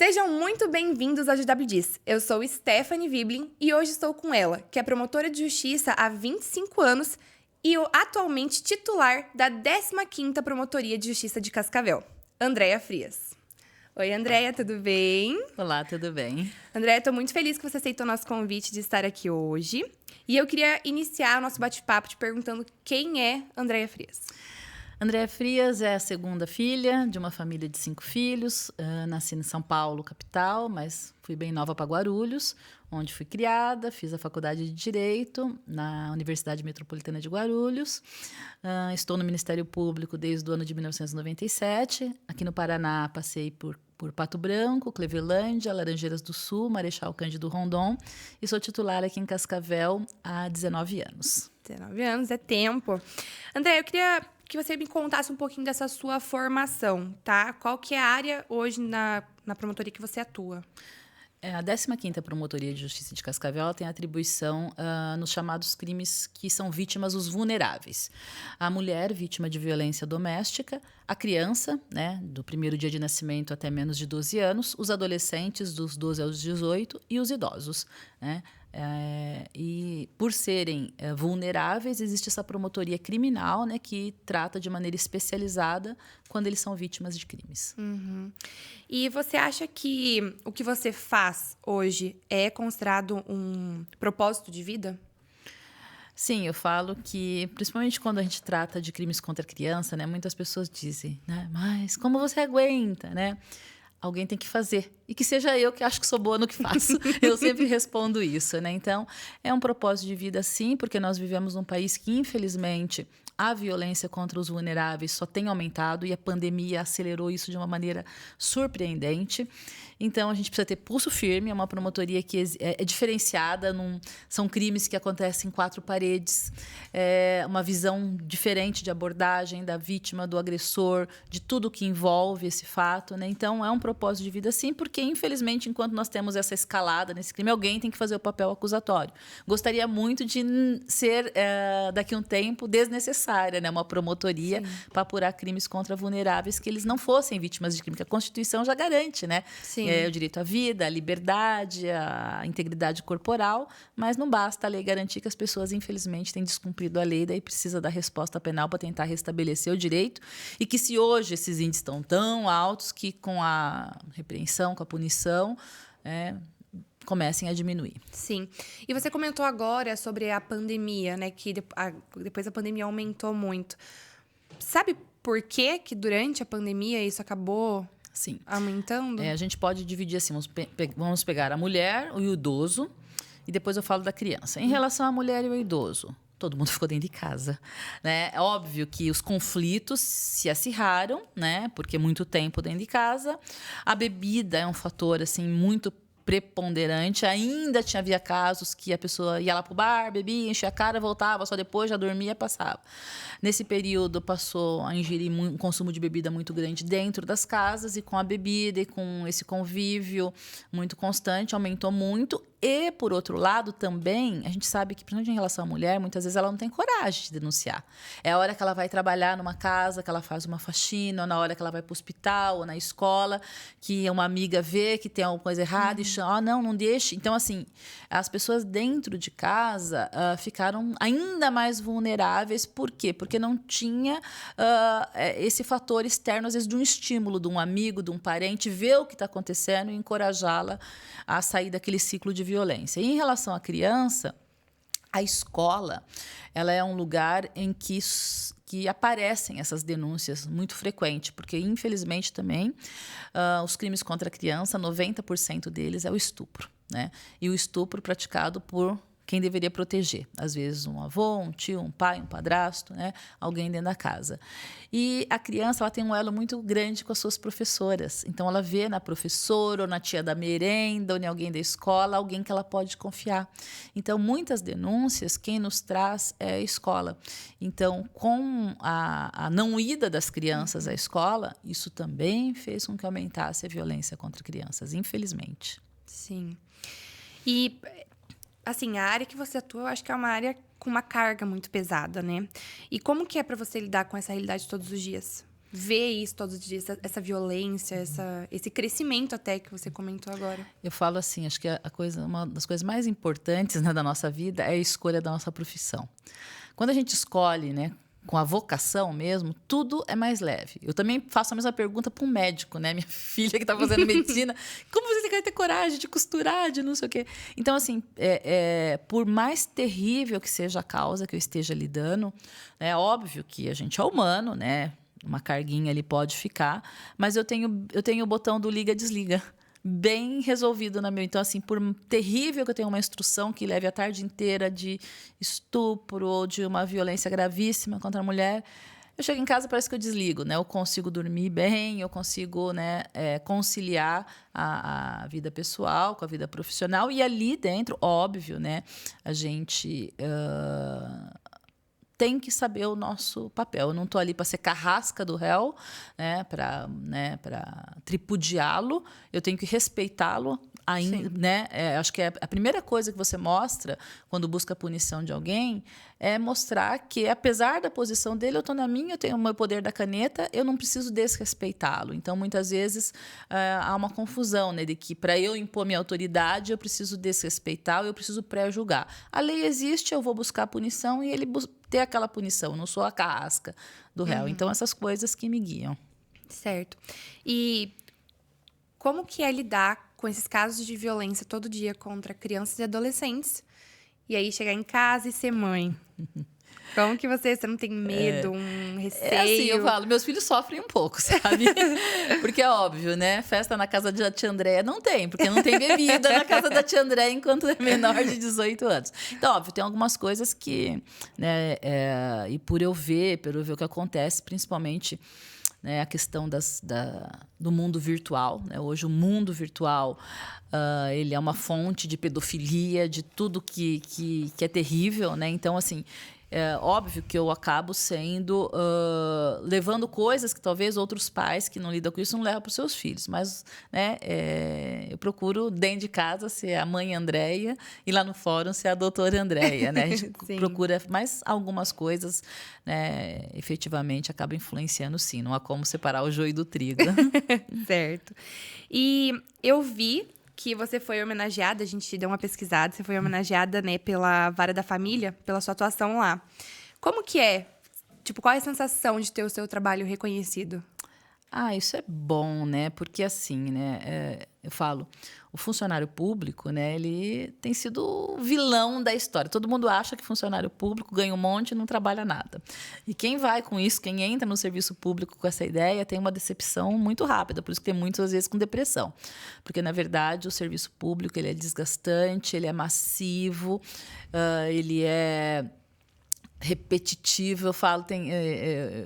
Sejam muito bem-vindos ao GW Diz. Eu sou Stephanie Viblin e hoje estou com ela, que é promotora de justiça há 25 anos e atualmente titular da 15ª Promotoria de Justiça de Cascavel, Andréia Frias. Oi, Andréia, tudo bem? Olá, tudo bem? Andréia, estou muito feliz que você aceitou o nosso convite de estar aqui hoje. E eu queria iniciar o nosso bate-papo te perguntando quem é Andréia Frias. Andréia Frias é a segunda filha de uma família de 5 filhos. Nasci em São Paulo, capital, mas fui bem nova para Guarulhos, onde fui criada. Fiz a faculdade de Direito na Universidade Metropolitana de Guarulhos. Estou no Ministério Público desde o ano de 1997. Aqui no Paraná, passei por Pato Branco, Clevelândia, Laranjeiras do Sul, Marechal Cândido Rondon. E sou titular aqui em Cascavel há 19 anos. 19 anos, é tempo. Andréia, eu queria que você me contasse um pouquinho dessa sua formação, tá? Qual que é a área hoje na promotoria que você atua? A 15ª Promotoria de Justiça de Cascavel tem atribuição nos chamados crimes que são vítimas os vulneráveis. A mulher vítima de violência doméstica, a criança, né, do primeiro dia de nascimento até menos de 12 anos, os adolescentes dos 12 aos 18 e os idosos, né? E por serem vulneráveis, existe essa promotoria criminal, né, que trata de maneira especializada quando eles são vítimas de crimes. Uhum. E você acha que o que você faz hoje é considerado um propósito de vida? Sim, eu falo que, principalmente quando a gente trata de crimes contra a criança, né, muitas pessoas dizem, né, mas como você aguenta, né? Alguém tem que fazer. E que seja eu que acho que sou boa no que faço. Eu sempre respondo isso, né? Então, é um propósito de vida, sim, porque nós vivemos num país que, infelizmente, a violência contra os vulneráveis só tem aumentado e a pandemia acelerou isso de uma maneira surpreendente. Então, a gente precisa ter pulso firme, é uma promotoria que é diferenciada, são crimes que acontecem em 4 paredes, uma visão diferente de abordagem da vítima, do agressor, de tudo que envolve esse fato, né? Então, é um propósito de vida, sim, porque, infelizmente, enquanto nós temos essa escalada nesse crime, alguém tem que fazer o papel acusatório. Gostaria muito de ser, daqui a um tempo, desnecessária, né? Uma promotoria para apurar crimes contra vulneráveis, que eles não fossem vítimas de crime, que a Constituição já garante, né? Sim. O direito à vida, à liberdade, à integridade corporal, mas não basta a lei garantir que as pessoas, infelizmente, têm descumprido a lei, daí precisa da resposta penal para tentar restabelecer o direito, e que se hoje esses índices estão tão altos que com a repreensão, com a punição, comecem a diminuir. Sim. E você comentou agora sobre a pandemia, né? Que depois a pandemia aumentou muito. Sabe por que durante a pandemia isso acabou Sim. aumentando? A gente pode dividir assim, vamos pegar a mulher, o idoso, e depois eu falo da criança. Em relação à mulher e ao idoso, todo mundo ficou dentro de casa, né? É óbvio que os conflitos se acirraram, né? Porque muito tempo dentro de casa. A bebida é um fator assim muito preponderante. Ainda havia casos que a pessoa ia lá pro bar, bebia, enchia a cara, voltava, só depois já dormia, passava. Nesse período passou a ingerir um consumo de bebida muito grande dentro das casas, e com a bebida e com esse convívio muito constante aumentou muito. E, por outro lado, também, a gente sabe que, principalmente em relação à mulher, muitas vezes ela não tem coragem de denunciar. É a hora que ela vai trabalhar numa casa, que ela faz uma faxina, ou na hora que ela vai para o hospital, ou na escola, que uma amiga vê que tem alguma coisa errada e chama, não deixe. Então, assim, as pessoas dentro de casa ficaram ainda mais vulneráveis. Por quê? Porque não tinha esse fator externo, às vezes, de um estímulo de um amigo, de um parente, ver o que está acontecendo e encorajá-la a sair daquele ciclo de violência. E em relação à criança, a escola, ela é um lugar em que aparecem essas denúncias muito frequente, porque, infelizmente, também, os crimes contra a criança, 90% deles é o estupro, né? E o estupro praticado por quem deveria proteger. Às vezes um avô, um tio, um pai, um padrasto, né? Alguém dentro da casa. E a criança, ela tem um elo muito grande com as suas professoras. Então, ela vê na professora, ou na tia da merenda, ou em alguém da escola, alguém que ela pode confiar. Então, muitas denúncias, quem nos traz é a escola. Então, com a não ida das crianças à escola, isso também fez com que aumentasse a violência contra crianças, infelizmente. Sim. E assim, a área que você atua, eu acho que é uma área com uma carga muito pesada, né? E como que é para você lidar com essa realidade todos os dias? vê isso todos os dias, essa violência, esse crescimento até que você comentou agora? Eu falo assim, acho que uma das coisas mais importantes, né, da nossa vida é a escolha da nossa profissão. Quando a gente escolhe, né, com a vocação mesmo, tudo é mais leve. Eu também faço a mesma pergunta para um médico, né? Minha filha que está fazendo medicina, como você quer ter coragem de costurar, de não sei o quê? Então, assim, por mais terrível que seja a causa que eu esteja lidando, é óbvio que a gente é humano, né? Uma carguinha ali pode ficar, mas eu tenho o botão do liga-desliga bem resolvido na minha. Então, assim, por terrível que eu tenha uma instrução que leve a tarde inteira de estupro ou de uma violência gravíssima contra a mulher, eu chego em casa, parece que eu desligo, né? Eu consigo dormir bem, eu consigo, né, conciliar a vida pessoal com a vida profissional. E ali dentro, óbvio, né, a gente tem que saber o nosso papel. Eu não estou ali para ser carrasca do réu, né, para tripudiá-lo. Eu tenho que respeitá-lo. Né? Acho que a primeira coisa que você mostra quando busca a punição de alguém é mostrar que, apesar da posição dele, eu estou na minha, eu tenho o meu poder da caneta, eu não preciso desrespeitá-lo. Então, muitas vezes, há uma confusão, né, de que, para eu impor minha autoridade, eu preciso desrespeitá-lo, eu preciso pré-julgar. A lei existe, eu vou buscar a punição e ele ter aquela punição. Eu não sou a carrasca do réu. Então, essas coisas que me guiam. Certo. E como que é lidar com esses casos de violência todo dia contra crianças e adolescentes? E aí chegar em casa e ser mãe. Como que você não tem medo, um receio? Assim, eu falo, meus filhos sofrem um pouco, sabe? Porque é óbvio, né? Festa na casa da tia Andréia não tem, porque não tem bebida na casa da tia Andréia enquanto é menor de 18 anos. Então, óbvio, tem algumas coisas que, né, e por eu ver o que acontece, principalmente, né, a questão do mundo virtual, né? Hoje o mundo virtual ele é uma fonte de pedofilia, de tudo que é terrível, né? Então, assim, é óbvio que eu acabo levando coisas que talvez outros pais que não lidam com isso não levam para os seus filhos. Mas, né, eu procuro, dentro de casa, ser a mãe Andréia e lá no fórum ser a doutora Andréia. Né? A gente procura, mas algumas coisas, né, efetivamente acabam influenciando, sim. Não há como separar o joio do trigo. Certo. E eu vi que você foi homenageada, a gente deu uma pesquisada, você foi homenageada, né, pela Vara da Família, pela sua atuação lá. Como que é? Tipo, qual é a sensação de ter o seu trabalho reconhecido? Isso é bom, né? Porque assim, né? Eu falo, o funcionário público, né? Ele tem sido o vilão da história. Todo mundo acha que funcionário público ganha um monte e não trabalha nada. E quem vai com isso, quem entra no serviço público com essa ideia, tem uma decepção muito rápida. Por isso que tem muitos, às vezes, com depressão. Porque, na verdade, o serviço público ele é desgastante, ele é massivo, ele é repetitivo. Eu falo,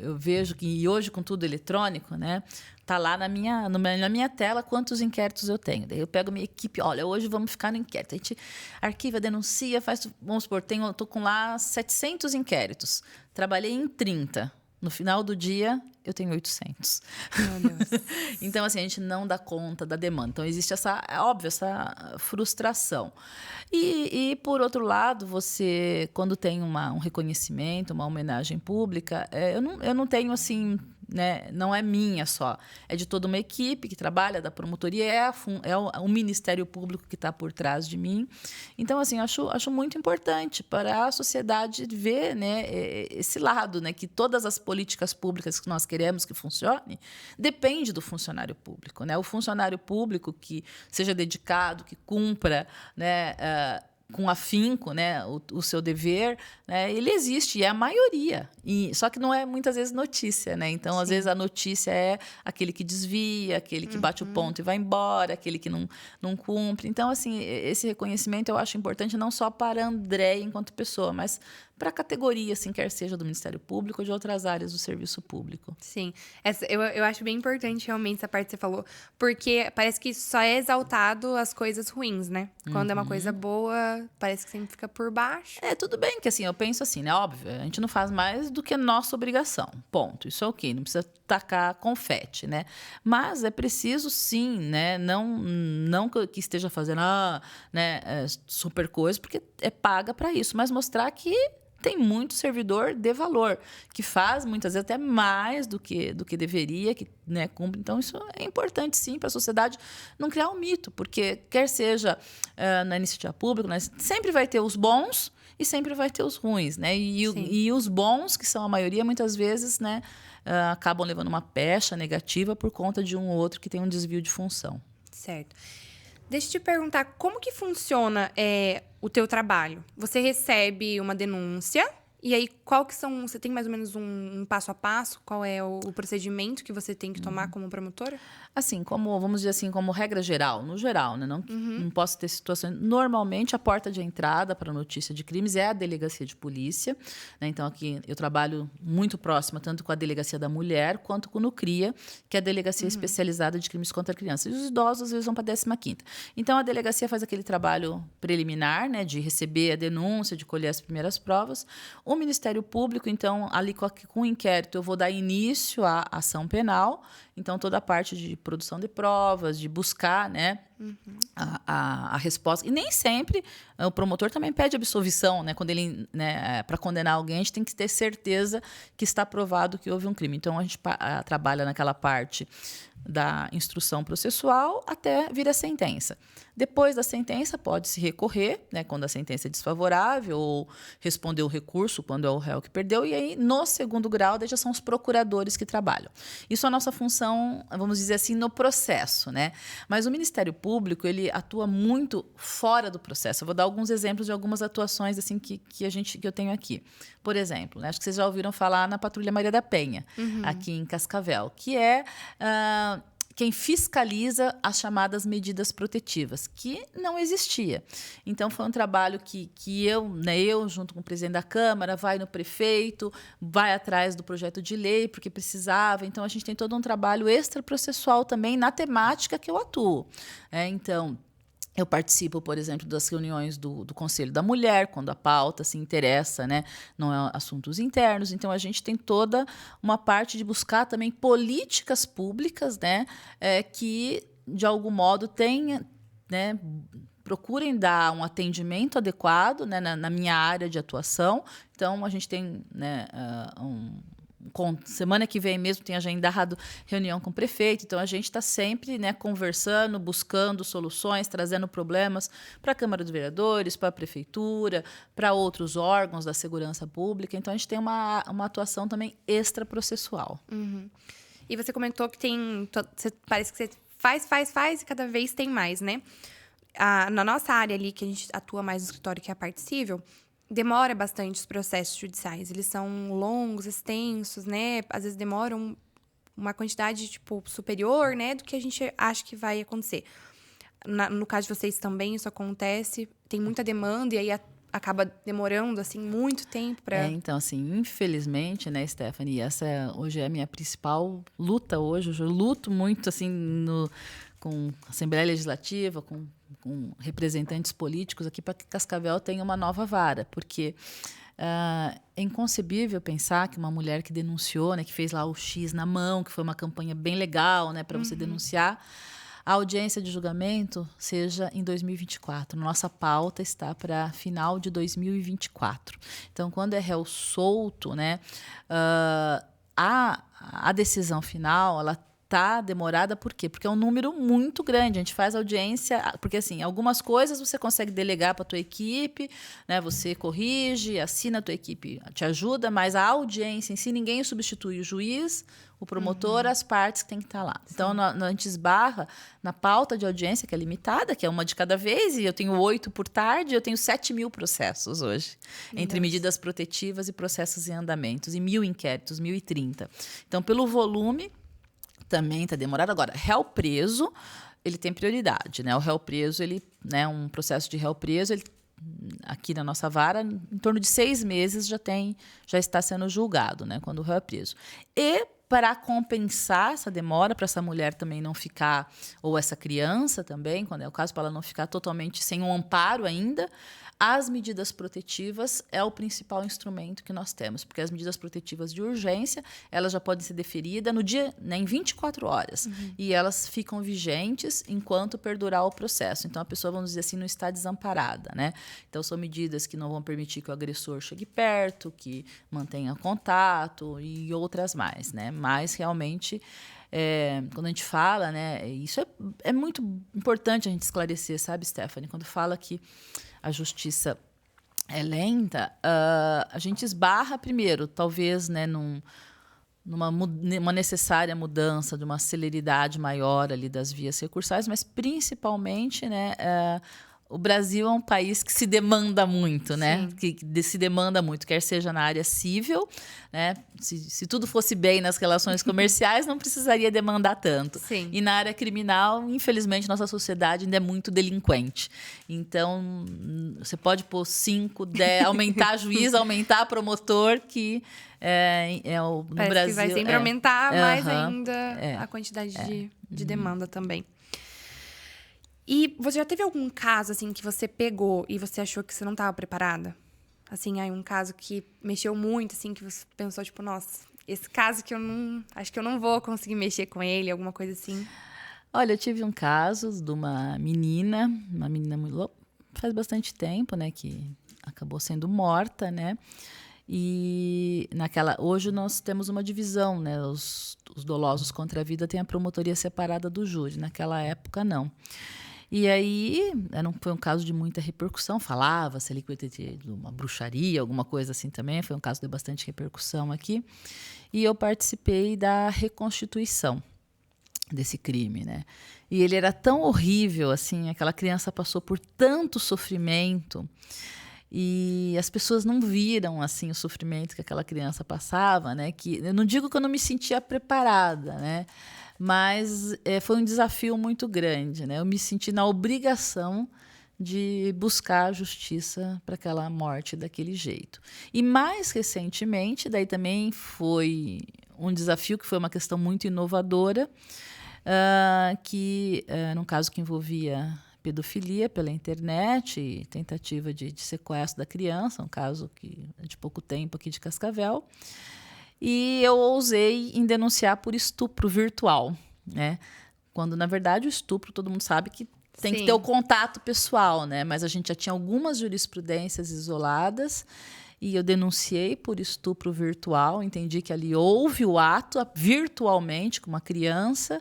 eu vejo que hoje, com tudo eletrônico, né, tá lá na minha tela quantos inquéritos eu tenho. Daí eu pego a minha equipe, olha, hoje vamos ficar no inquérito. A gente arquiva, denuncia, vamos supor, estou com lá 700 inquéritos. Trabalhei em 30. No final do dia, eu tenho 800. Meu Deus. Então, assim, a gente não dá conta da demanda. Então, existe essa frustração. E por outro lado, você, quando tem um reconhecimento, uma homenagem pública, eu não tenho, assim, né, não é minha só. É de toda uma equipe que trabalha, da promotoria, é o Ministério Público que está por trás de mim. Então, assim, acho muito importante para a sociedade ver, né, esse lado, né, que todas as políticas públicas que nós queremos que funcione depende do funcionário público, né? O funcionário público que seja dedicado, que cumpra, né, com afinco, né, o seu dever, né, ele existe, e é a maioria. Só que não é muitas vezes notícia, né? Então, às vezes, a notícia é aquele que desvia, aquele que bate o ponto e vai embora, aquele que não cumpre. Então, assim, esse reconhecimento eu acho importante não só para a Andréia enquanto pessoa, mas para a categoria, assim, quer seja do Ministério Público ou de outras áreas do serviço público. Sim. Eu acho bem importante, realmente, essa parte que você falou. Porque parece que só é exaltado as coisas ruins, né? Quando é uma coisa boa, parece que sempre fica por baixo. Tudo bem que, assim, eu penso assim, né? Óbvio, a gente não faz mais do que nossa obrigação. Ponto. Isso é ok. Não precisa tacar confete, né? Mas é preciso, sim, né? Não que esteja fazendo, né, super coisa, porque é paga para isso. Mas mostrar que tem muito servidor de valor, que faz muitas vezes até mais do que deveria, que, né, cumpre. Então, isso é importante, sim, para a sociedade não criar um mito, porque quer seja na iniciativa pública, né, sempre vai ter os bons e sempre vai ter os ruins, né? E os bons, que são a maioria, muitas vezes, né, acabam levando uma pecha negativa por conta de um ou outro que tem um desvio de função. Certo. Deixa eu te perguntar, como que funciona o teu trabalho? Você recebe uma denúncia, e aí qual que são... Você tem mais ou menos um passo a passo? Qual é o procedimento que você tem que tomar como promotora? Assim, vamos dizer assim, como regra geral, no geral, né? Não posso ter situações... Normalmente, a porta de entrada para a notícia de crimes é a delegacia de polícia, né? Então, aqui eu trabalho muito próxima, tanto com a delegacia da mulher, quanto com o NUCRIA, que é a delegacia especializada de crimes contra crianças. E os idosos, às vezes, vão para a 15ª. Então, a delegacia faz aquele trabalho preliminar, né? De receber a denúncia, de colher as primeiras provas. O Ministério Público, então, ali com o inquérito, eu vou dar início à ação penal. Então, toda a parte de produção de provas, de buscar, né, a resposta. E nem sempre o promotor também pede absolvição, né? Quando ele, né, para condenar alguém, a gente tem que ter certeza que está provado que houve um crime. Então, a gente trabalha naquela parte da instrução processual até vir a sentença. Depois da sentença, pode-se recorrer, né, quando a sentença é desfavorável, ou responder o recurso quando é o réu que perdeu. E aí, no segundo grau, daí já são os procuradores que trabalham. Isso é a nossa função, vamos dizer assim, no processo, né? Mas o Ministério Público, ele atua muito fora do processo. Eu vou dar alguns exemplos de algumas atuações assim que eu tenho aqui. Por exemplo, né, acho que vocês já ouviram falar na Patrulha Maria da Penha, aqui em Cascavel, que é quem fiscaliza as chamadas medidas protetivas, que não existia. Então, foi um trabalho que eu, junto com o presidente da Câmara, vai no prefeito, vai atrás do projeto de lei, porque precisava. Então, a gente tem todo um trabalho extraprocessual também na temática que eu atuo. Então, eu participo, por exemplo, das reuniões do Conselho da Mulher, quando a pauta se interessa, né, não é assuntos internos. Então, a gente tem toda uma parte de buscar também políticas públicas, né, que, de algum modo, procurem dar um atendimento adequado, né, na minha área de atuação. Então, a gente tem, né, semana que vem mesmo tem agendado reunião com o prefeito, então a gente está sempre, né, conversando, buscando soluções, trazendo problemas para a Câmara dos Vereadores, para a Prefeitura, para outros órgãos da segurança pública. Então a gente tem uma atuação também extraprocessual. E você comentou que parece que você faz e cada vez tem mais, né? Na nossa área ali, que a gente atua mais no escritório, que é a parte civil, demora bastante os processos judiciais. Eles são longos, extensos, né? Às vezes demoram uma quantidade, tipo, superior, né? Do que a gente acha que vai acontecer. No caso de vocês também isso acontece. Tem muita demanda e aí acaba demorando, assim, muito tempo para... Então, assim, infelizmente, né, Stephanie, essa hoje é a minha principal luta hoje. Eu luto muito, assim, com a Assembleia Legislativa, com representantes políticos aqui para que Cascavel tenha uma nova vara, porque é inconcebível pensar que uma mulher que denunciou, né, que fez lá o X na mão, que foi uma campanha bem legal, né, para você denunciar, a audiência de julgamento seja em 2024. Nossa pauta está para final de 2024. Então, quando é réu solto, né, a decisão final, ela tá demorada, por quê? Porque é um número muito grande. A gente faz audiência, porque assim, algumas coisas você consegue delegar para a tua equipe, né? Você corrige, assina, a tua equipe te ajuda, mas a audiência em si, ninguém substitui o juiz, o promotor, as partes que tem que estar lá. Sim. Então, a gente esbarra na pauta de audiência, que é limitada, que é uma de cada vez, e eu tenho 8 por tarde, eu tenho 7.000 processos hoje, entre medidas protetivas e processos em andamentos, e 1.000 inquéritos, 1.030. Então, pelo volume, também está demorado. Agora, réu preso, ele tem prioridade, né? O réu preso, né, um processo de réu preso, aqui na nossa vara, em torno de 6 meses já está sendo julgado, né, quando o réu é preso. E para compensar essa demora, para essa mulher também não ficar, ou essa criança também, quando é o caso, para ela não ficar totalmente sem um amparo ainda, as medidas protetivas é o principal instrumento que nós temos, porque as medidas protetivas de urgência, elas já podem ser deferidas no dia, né, em 24 horas, e elas ficam vigentes enquanto perdurar o processo. Então, a pessoa, vamos dizer assim, não está desamparada, né? Então, são medidas que não vão permitir que o agressor chegue perto, que mantenha contato e outras mais, né? Mas, realmente, quando a gente fala, né, isso é muito importante a gente esclarecer, sabe, Stephanie? Quando fala que a justiça é lenta, a gente esbarra primeiro, talvez, né, numa necessária mudança, de uma celeridade maior ali das vias recursais, mas principalmente, né, o Brasil é um país que se demanda muito, né? Que se demanda muito, quer seja na área civil, né? Se tudo fosse bem nas relações comerciais, não precisaria demandar tanto. Sim. E na área criminal, infelizmente, nossa sociedade ainda é muito delinquente. Então, você pode pôr 5, 10, aumentar juiz, aumentar promotor, que no Parece Brasil... que vai sempre aumentar mais Aham. ainda a quantidade de demanda também. E você já teve algum caso, assim, que você pegou e você achou que você não estava preparada? Assim, um caso que mexeu muito, assim, que você pensou, tipo, nossa, esse caso que acho que eu não vou conseguir mexer com ele, alguma coisa assim. Olha, eu tive um caso de uma menina faz bastante tempo, né, que acabou sendo morta, né? E hoje nós temos uma divisão, né? Os dolosos contra a vida têm a promotoria separada do júri. Naquela época, não. E aí, foi um caso de muita repercussão. Falava-se ali que ia ter uma bruxaria, alguma coisa assim também. Foi um caso de bastante repercussão aqui. E eu participei da reconstituição desse crime, né? E ele era tão horrível, assim, aquela criança passou por tanto sofrimento e as pessoas não viram, assim, o sofrimento que aquela criança passava, né? Que eu não digo que eu não me sentia preparada, né? Mas foi um desafio muito grande, né? Eu me senti na obrigação de buscar a justiça para aquela morte daquele jeito. E mais recentemente, daí também foi um desafio que foi uma questão muito inovadora, num caso que envolvia pedofilia pela internet e tentativa de sequestro da criança, um caso que é de pouco tempo aqui de Cascavel. E eu ousei em denunciar por estupro virtual, né? Quando, na verdade, o estupro, todo mundo sabe que tem que ter o contato pessoal, né? Mas a gente já tinha algumas jurisprudências isoladas e eu denunciei por estupro virtual, entendi que ali houve o ato virtualmente com uma criança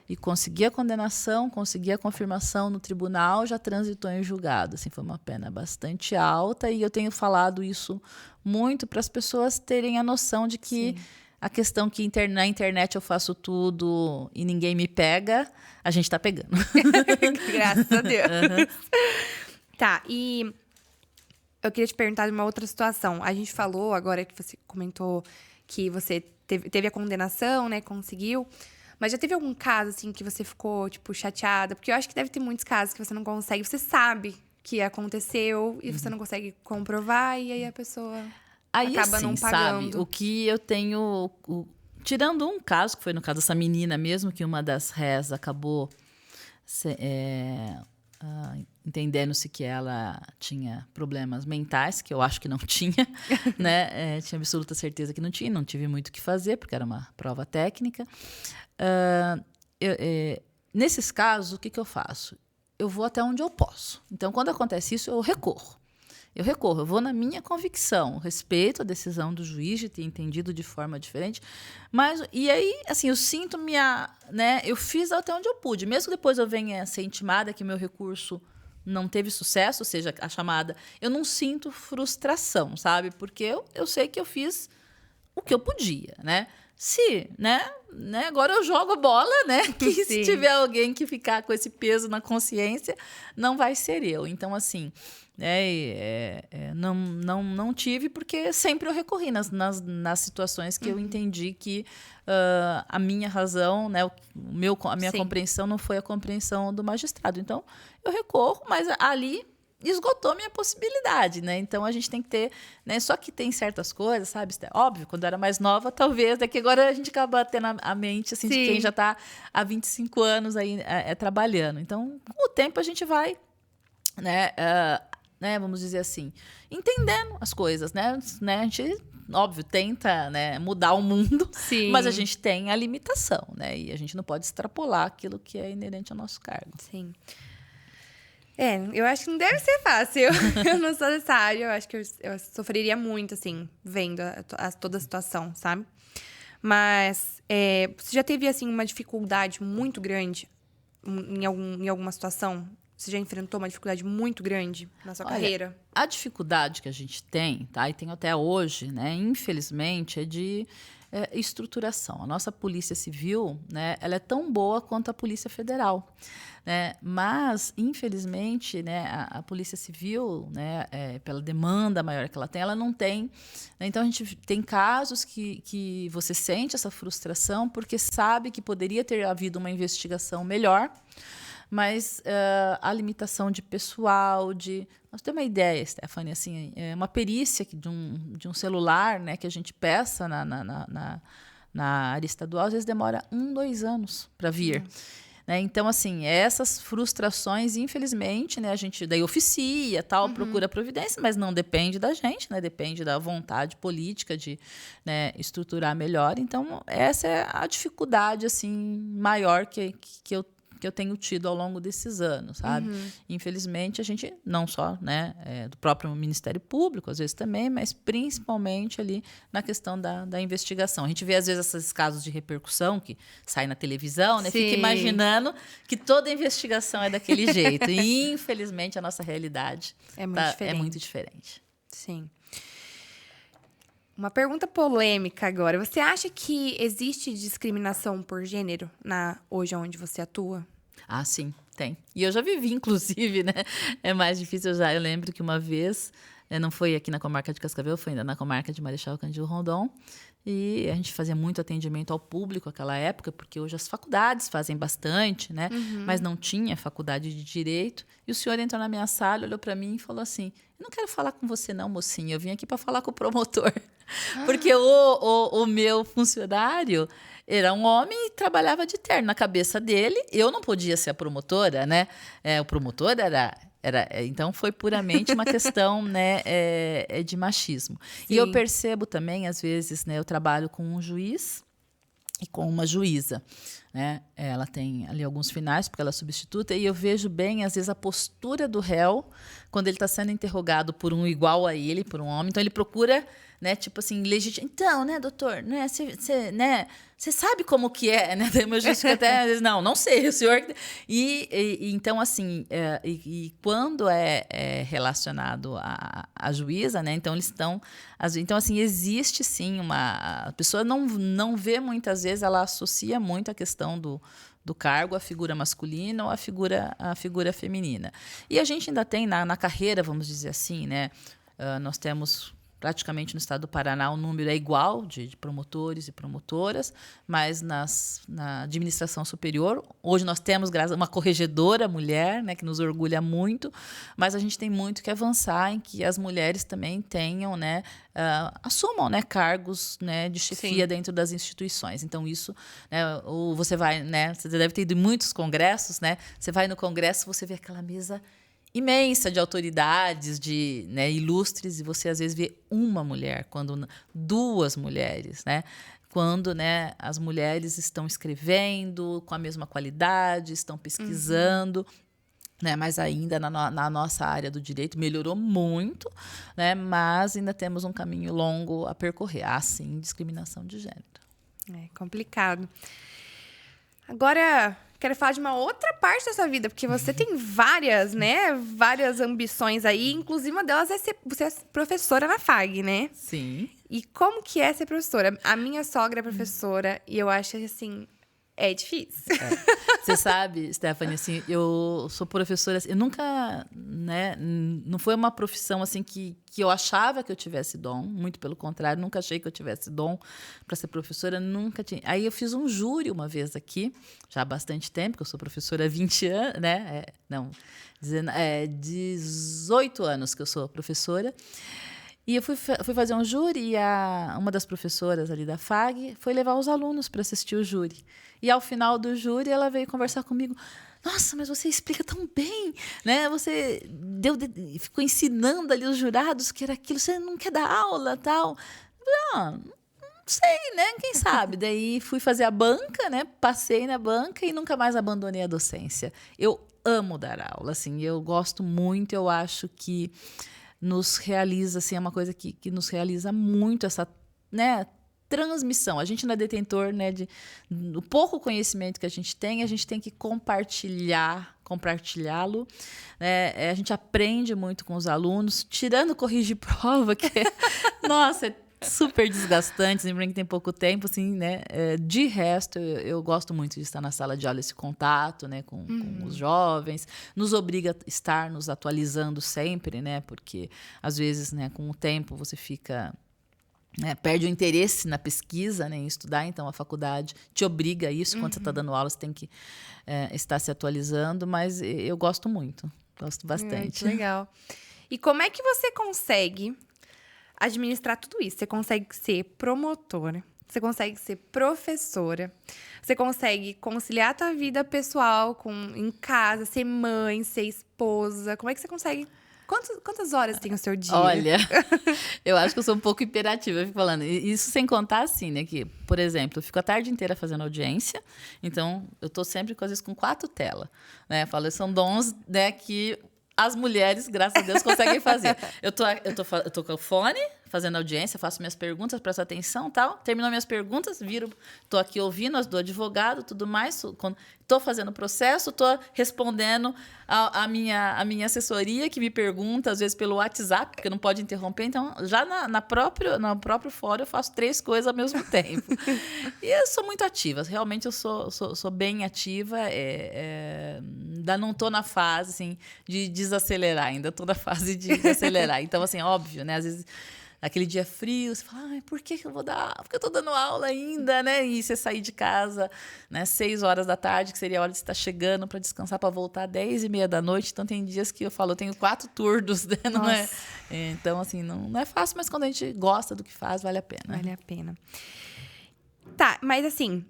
e consegui a condenação, consegui a confirmação no tribunal, já transitou em julgado. Assim, foi uma pena bastante alta e eu tenho falado isso muito para as pessoas terem a noção de que a questão que na internet eu faço tudo e ninguém me pega, a gente está pegando. Graças a Deus. Tá, e eu queria te perguntar de uma outra situação. A gente falou agora que você comentou que você teve a condenação, né, conseguiu. Mas já teve algum caso, assim, que você ficou, tipo, chateada? Porque eu acho que deve ter muitos casos que você não consegue. Você sabe que aconteceu e você não consegue comprovar. E aí a pessoa acaba assim, não pagando. Sabe, o que eu tenho... Tirando um caso, que foi no caso dessa menina mesmo, que uma das rés acabou entendendo-se que ela tinha problemas mentais, que eu acho que não tinha, né? Tinha absoluta certeza que não tinha, não tive muito o que fazer, porque era uma prova técnica. Nesses casos, o que eu faço? Eu vou até onde eu posso. Então, quando acontece isso, eu recorro. Eu vou na minha convicção, respeito a decisão do juiz de ter entendido de forma diferente, mas, e aí, assim, eu sinto né, eu fiz até onde eu pude, mesmo que depois eu venha ser intimada que meu recurso não teve sucesso, ou seja, a chamada, eu não sinto frustração, sabe? Porque eu sei que eu fiz o que eu podia, né? né? Agora eu jogo a bola, né? Que se tiver alguém que ficar com esse peso na consciência, não vai ser eu. Então, assim, não tive, porque sempre eu recorri nas situações que eu entendi que a minha razão, né, a minha compreensão não foi a compreensão do magistrado. Então, eu recorro, mas ali esgotou minha possibilidade, né? Então, a gente tem que ter, né? Só que tem certas coisas, sabe? Óbvio, quando eu era mais nova, talvez, daqui agora a gente acaba tendo a mente, assim, de quem já está há 25 anos aí trabalhando. Então, com o tempo, a gente vai, né, vamos dizer assim, entendendo as coisas, né? A gente, óbvio, tenta, né, mudar o mundo, Sim. mas a gente tem a limitação, né? E a gente não pode extrapolar aquilo que é inerente ao nosso cargo. Sim. Eu acho que não deve ser fácil. Eu não sou dessa área, eu acho que eu sofreria muito, assim, vendo toda a situação, sabe? Mas você já teve, assim, uma dificuldade muito grande em alguma situação? Você já enfrentou uma dificuldade muito grande na sua carreira? A dificuldade que a gente tem, tá? E tem até hoje, né? Infelizmente, é de estruturação. A nossa Polícia Civil, né? Ela é tão boa quanto a Polícia Federal, né? Mas, infelizmente, né? A Polícia Civil, né? Pela demanda maior que ela não tem. Né? Então, a gente tem casos que você sente essa frustração porque sabe que poderia ter havido uma investigação melhor, mas a limitação de pessoal, Nós temos uma ideia, Stephanie, assim, uma perícia de um celular, né, que a gente peça na área estadual, às vezes demora 2 anos para vir. Né? Então, assim, essas frustrações, infelizmente, né, a gente daí oficia, tal, procura providência, mas não depende da gente, né, depende da vontade política de, né, estruturar melhor. Então, essa é a dificuldade, assim, maior que eu tenho tido ao longo desses anos, sabe? Infelizmente, a gente, não só, né, do próprio Ministério Público, às vezes também, mas principalmente ali na questão da investigação. A gente vê, às vezes, esses casos de repercussão que saem na televisão, né? Fica imaginando que toda investigação é daquele jeito. E, infelizmente, a nossa realidade é muito diferente. Sim. Uma pergunta polêmica agora. Você acha que existe discriminação por gênero hoje onde você atua? Ah, sim, tem. E eu já vivi, inclusive, né? É mais difícil já. Eu lembro que uma vez, não foi aqui na comarca de Cascavel, foi ainda na comarca de Marechal Cândido Rondon. E a gente fazia muito atendimento ao público naquela época, porque hoje as faculdades fazem bastante, né? Mas não tinha faculdade de direito. E o senhor entrou na minha sala, olhou para mim e falou assim: eu não quero falar com você não, mocinha, eu vim aqui para falar com o promotor. Porque o meu funcionário era um homem e trabalhava de terno. Na cabeça dele, eu não podia ser a promotora, né? O promotor então, foi puramente uma questão, né, de machismo. Sim. E eu percebo também, às vezes, né, eu trabalho com um juiz e com uma juíza. Né? Ela tem ali alguns finais, porque ela é substituta, e eu vejo bem, às vezes, a postura do réu quando ele está sendo interrogado por um igual a ele, por um homem. Então, ele procura, né, tipo assim, legítimo. Então, né, doutor, né, você sabe como que é, né? Tem uma justiça que até, não sei, o senhor... E então, assim, quando é relacionado à juíza, né, então, eles estão... Então, assim, existe, sim, a pessoa não vê, muitas vezes, ela associa muito a questão do cargo, a figura masculina ou a figura feminina. E a gente ainda tem na carreira, vamos dizer assim, né? Nós temos praticamente no estado do Paraná o número é igual de promotores e promotoras, mas na administração superior, hoje nós temos uma corregedora mulher, né, que nos orgulha muito, mas a gente tem muito que avançar em que as mulheres também tenham, né, assumam, né, cargos, né, de chefia dentro das instituições. Então, isso, né, você vai, né, você deve ter ido em muitos congressos, né, você vai no congresso, você vê aquela mesa imensa de autoridades, né, ilustres, e você às vezes vê uma mulher, quando 2 mulheres, né? Quando, né, as mulheres estão escrevendo com a mesma qualidade, estão pesquisando, né? Mas ainda na nossa área do direito melhorou muito, né? Mas ainda temos um caminho longo a percorrer. Há, sim, discriminação de gênero. É complicado. Agora, quero falar de uma outra parte da sua vida, porque você tem várias, né? Várias ambições aí. Inclusive, uma delas você é professora na FAG, né? Sim. E como que é ser professora? A minha sogra é professora e eu acho, assim, É difícil. Você sabe, Stephanie, assim, eu sou professora, eu nunca, né, não foi uma profissão assim que eu achava que eu tivesse dom, muito pelo contrário, nunca achei que eu tivesse dom para ser professora, nunca tinha. Aí eu fiz um júri uma vez aqui, já há bastante tempo, que eu sou professora há 20 anos, né? 18 anos que eu sou professora. E eu fui fazer um júri e uma das professoras ali da FAG foi levar os alunos para assistir o júri. E ao final do júri, ela veio conversar comigo. Nossa, mas você explica tão bem, né? Você ficou ensinando ali os jurados que era aquilo. Você não quer dar aula, tal? Não sei, né? Quem sabe? Daí fui fazer a banca, né? Passei na banca e nunca mais abandonei a docência. Eu amo dar aula, assim. Eu gosto muito, eu acho que nos realiza, assim, é uma coisa que nos realiza muito essa, né, transmissão. A gente não é detentor, né, do pouco conhecimento que a gente tem que compartilhá-lo. Né? A gente aprende muito com os alunos, tirando corrigir prova, que nossa, é super desgastante, sempre que tem pouco tempo, assim, né? De resto, eu gosto muito de estar na sala de aula, esse contato, né, com os jovens, nos obriga a estar nos atualizando sempre, né? Porque às vezes, né, com o tempo você fica, né, perde o interesse na pesquisa, né, em estudar, então a faculdade te obriga a isso. Quando você está dando aula, você tem que estar se atualizando, mas eu gosto muito, gosto bastante. Que legal. E como é que você consegue administrar tudo isso? Você consegue ser promotora, você consegue ser professora, você consegue conciliar a tua vida pessoal em casa, ser mãe, ser esposa. Como é que você consegue? Quantas horas tem o seu dia? Olha, eu acho que eu sou um pouco imperativa, eu fico falando. Isso sem contar assim, né? Que, por exemplo, eu fico a tarde inteira fazendo audiência, então eu tô sempre, às vezes, com 4 telas. Né? Eu falo, são dons, né, que as mulheres, graças a Deus, conseguem fazer. Eu tô com o fone, fazendo audiência, faço minhas perguntas, presto atenção e tal. Terminou minhas perguntas, tô aqui ouvindo as do advogado, tudo mais. Tô fazendo o processo, tô respondendo a minha assessoria, que me pergunta, às vezes, pelo WhatsApp, porque não pode interromper. Então, já no próprio fórum, eu faço 3 coisas ao mesmo tempo. E eu sou muito ativa. Realmente, eu sou bem ativa. Ainda não tô na fase, assim, de desacelerar. Ainda tô na fase de acelerar. Então, assim, óbvio, né? Às vezes, aquele dia frio, você fala, ai, por que eu vou dar? Porque eu tô dando aula ainda, né? E você sair de casa, né, 6 horas da tarde, que seria a hora de você estar chegando para descansar, para voltar 10h30 da noite. Então, tem dias que eu falo, eu tenho 4 turnos, né? Não é? Então, assim, não é fácil, mas quando a gente gosta do que faz, vale a pena. Vale a pena. Tá, mas assim,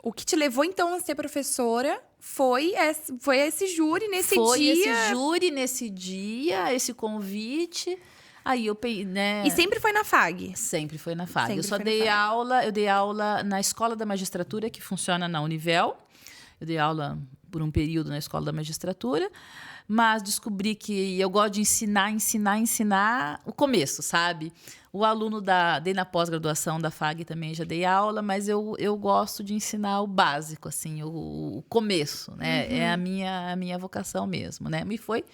o que te levou, então, a ser professora foi esse júri nesse dia? Foi esse júri nesse dia, esse convite. Aí eu, né? E sempre foi na FAG? Sempre foi na FAG. Sempre eu só dei aula, eu dei aula na Escola da Magistratura, que funciona na Univel. Eu dei aula por um período na Escola da Magistratura, mas descobri que eu gosto de ensinar o começo, sabe? O aluno dei na pós-graduação da FAG também já dei aula, mas eu gosto de ensinar o básico, assim, o começo, né? É a minha vocação mesmo, né? E foi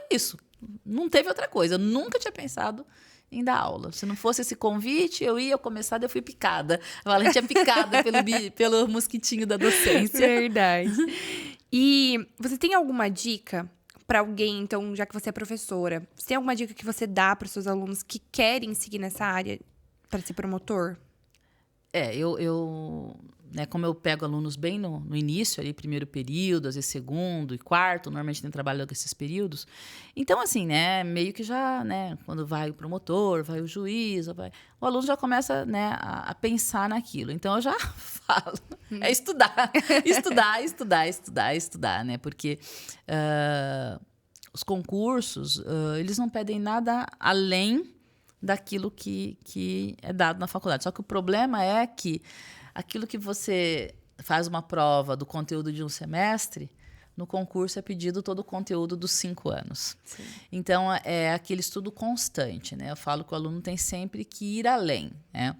isso. Não teve outra coisa. Eu nunca tinha pensado em dar aula. Se não fosse esse convite, eu começar, daí eu fui picada. A Valentina picada pelo mosquitinho da docência. Verdade. E você tem alguma dica para alguém, então, já que você é professora, você tem alguma dica que você dá para os seus alunos que querem seguir nessa área para ser promotor? Né, como eu pego alunos bem no início, ali, primeiro período, às vezes segundo e quarto, normalmente tem trabalho com esses períodos. Então, assim, né, meio que já, né, quando vai o promotor, vai o juiz, o aluno já começa, né, a pensar naquilo. Então, eu já falo, estudar, né, porque os concursos, eles não pedem nada além daquilo que é dado na faculdade. Só que o problema é que aquilo que você faz uma prova do conteúdo de um semestre, no concurso é pedido todo o conteúdo dos 5 anos. Sim. Então, é aquele estudo constante, né? Eu falo que o aluno tem sempre que ir além, né?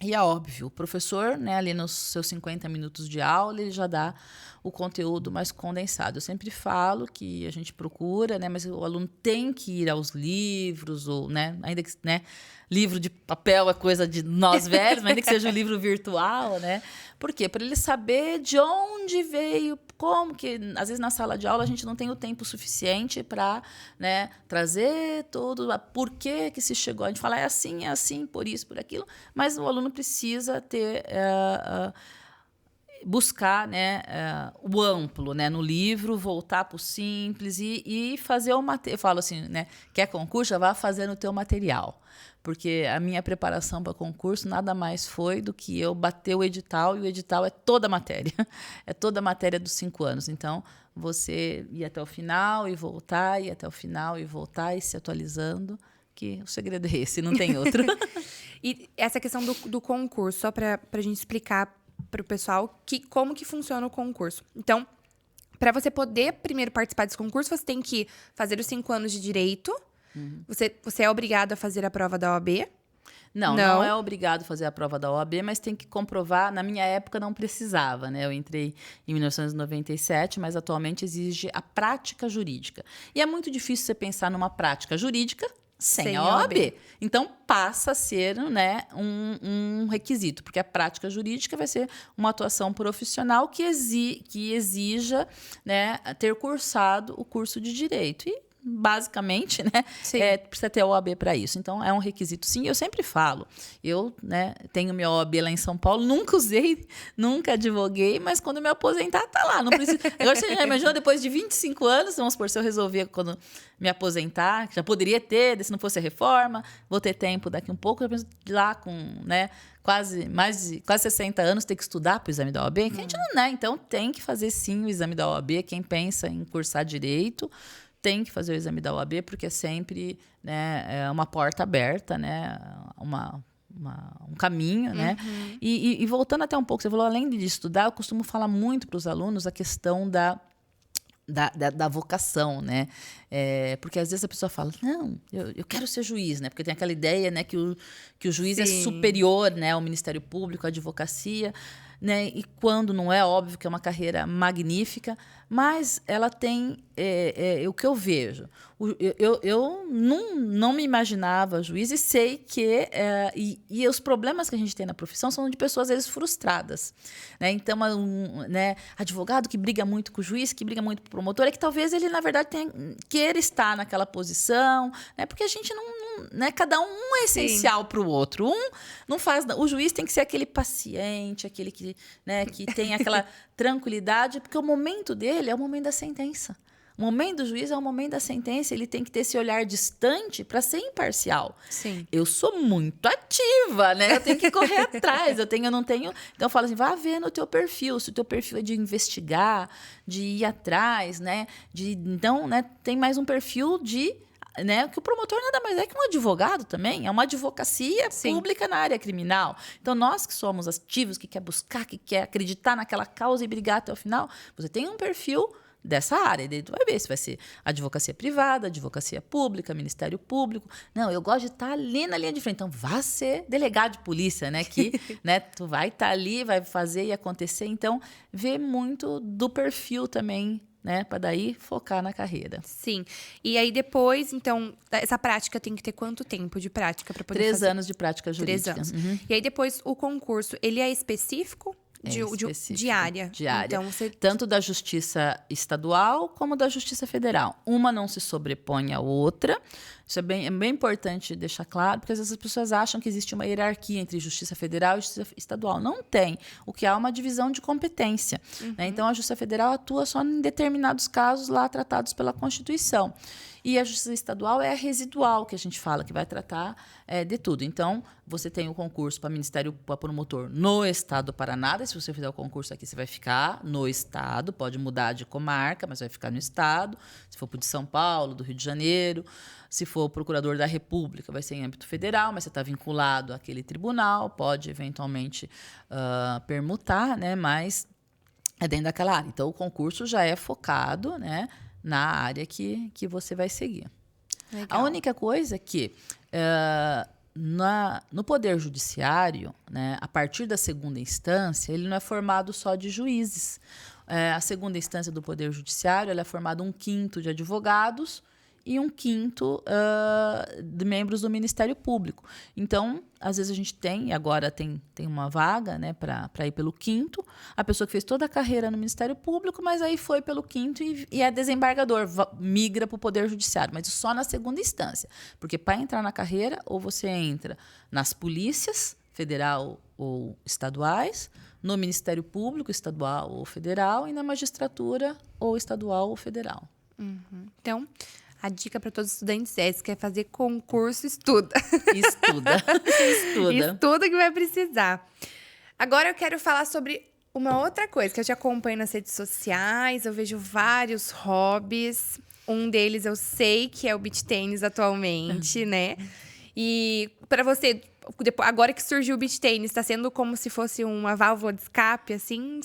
E é óbvio, o professor, né, ali nos seus 50 minutos de aula, ele já dá o conteúdo mais condensado. Eu sempre falo que a gente procura, né, mas o aluno tem que ir aos livros, ou, né, ainda que, né, livro de papel é coisa de nós velhos, mas ainda que seja um livro virtual, né? Por quê? Para ele saber de onde veio, como que, às vezes na sala de aula a gente não tem o tempo suficiente para, né, trazer todo por que se chegou. A gente fala é assim, por isso, por aquilo, mas o aluno precisa ter buscar, né, o amplo, né, no livro, voltar para o simples e fazer o material. Eu falo assim, né, quer concurso, já vá fazendo o teu material. Porque a minha preparação para concurso nada mais foi do que eu bater o edital, e o edital é toda a matéria. É toda a matéria dos 5 anos. Então, você ir até o final e voltar, ir até o final e voltar e se atualizando, que o segredo é esse, não tem outro. E essa questão do concurso, só para a gente explicar para o pessoal como que funciona o concurso. Então, para você poder primeiro participar desse concurso, você tem que fazer os 5 anos de direito. Você é obrigado a fazer a prova da OAB? Não é obrigado a fazer a prova da OAB, mas tem que comprovar. Na minha época não precisava, né? Eu entrei em 1997, mas atualmente exige a prática jurídica. E é muito difícil você pensar numa prática jurídica sem a OAB. Então, passa a ser, né, um requisito, porque a prática jurídica vai ser uma atuação profissional que exija, né, ter cursado o curso de direito. E, basicamente, né, precisa ter a OAB para isso. Então, é um requisito, sim. Eu sempre falo, eu, né, tenho minha OAB lá em São Paulo, nunca usei, nunca advoguei, mas quando eu me aposentar, tá lá. Não precisa. Agora, você já imaginou, depois de 25 anos, vamos supor, se eu resolver quando me aposentar, já poderia ter, se não fosse a reforma, vou ter tempo daqui um pouco, eu penso lá com, né, quase 60 anos, ter que estudar para o exame da OAB, que a gente não, né? Então, tem que fazer, sim, o exame da OAB. Quem pensa em cursar direito tem que fazer o exame da OAB, porque é sempre, né, é uma porta aberta, né, um caminho, né? E voltando até um pouco, você falou, além de estudar, eu costumo falar muito para os alunos a questão da vocação, né? Porque às vezes a pessoa fala, não, eu quero ser juiz, né? Porque tem aquela ideia, né, que o juiz é superior, né, ao Ministério Público, à advocacia, né? E quando não é, óbvio que é uma carreira magnífica, mas ela tem o que eu vejo. Eu não me imaginava juiz e sei que e os problemas que a gente tem na profissão são de pessoas, às vezes, frustradas. Né? Então, né, advogado que briga muito com o juiz, que briga muito com o promotor, é que talvez ele, na verdade, queira estar naquela posição, né? Porque a gente não, né, cada um é essencial para o outro. Não faz. O juiz tem que ser aquele paciente, aquele que, né, que tem aquela tranquilidade, porque o momento dele é o momento da sentença. O momento do juiz é o momento da sentença, ele tem que ter esse olhar distante para ser imparcial. Sim. Eu sou muito ativa, né? Eu tenho que correr atrás, eu não tenho... Então, eu falo assim, vá ver no teu perfil, se o teu perfil é de investigar, de ir atrás, né? Então, né, tem mais um perfil de... Né, que o promotor nada mais é que um advogado também, é uma advocacia pública na área criminal. Então, nós que somos ativos, que quer buscar, que quer acreditar naquela causa e brigar até o final, você tem um perfil dessa área, e daí tu vai ver se vai ser advocacia privada, advocacia pública, Ministério Público. Não, eu gosto de estar ali na linha de frente. Então, vá ser delegado de polícia, né? Que, né, tu vai estar ali, vai fazer e acontecer. Então, vê muito do perfil também, né, para daí focar na carreira. Sim. E aí depois, então, essa prática tem que ter quanto tempo de prática para poder 3 fazer? anos de prática jurídica. 3 anos. E aí depois o concurso, ele é específico? De área. Diária. Então, Tanto da Justiça Estadual como da Justiça Federal. Uma não se sobrepõe à outra. Isso é bem importante deixar claro, porque às vezes as pessoas acham que existe uma hierarquia entre Justiça Federal e Justiça Estadual. Não tem. O que há é uma divisão de competência. Né? Então, a Justiça Federal atua só em determinados casos lá tratados pela Constituição. E a Justiça Estadual é a residual, que a gente fala, que vai tratar de tudo. Então, você tem o concurso para Ministério para Promotor no Estado do Paraná. Se você fizer o concurso aqui, você vai ficar no Estado. Pode mudar de comarca, mas vai ficar no Estado. Se for para o de São Paulo, do Rio de Janeiro. Se for o Procurador da República, vai ser em âmbito federal, mas você está vinculado àquele tribunal. Pode, eventualmente, permutar, né? Mas é dentro daquela área. Então, o concurso já é focado, né, na área que você vai seguir. Legal. A única coisa é que no Poder Judiciário, né, a partir da segunda instância, ele não é formado só de juízes. A segunda instância do Poder Judiciário ela é formada 1/5 de advogados e 1/5 de membros do Ministério Público. Então, às vezes a gente agora tem uma vaga, né, para ir pelo 5º, a pessoa que fez toda a carreira no Ministério Público, mas aí foi pelo 5º e é desembargador, migra para o Poder Judiciário, mas só na segunda instância. Porque para entrar na carreira, ou você entra nas polícias, federal ou estaduais, no Ministério Público, estadual ou federal, e na magistratura, ou estadual ou federal. Então, a dica para todos os estudantes se quer fazer concurso, estuda. Estuda. Estuda que vai precisar. Agora eu quero falar sobre uma outra coisa que eu te acompanho nas redes sociais, eu vejo vários hobbies. Um deles eu sei que é o beach tênis atualmente, né? E para você, agora que surgiu o beach tênis, está sendo como se fosse uma válvula de escape, assim?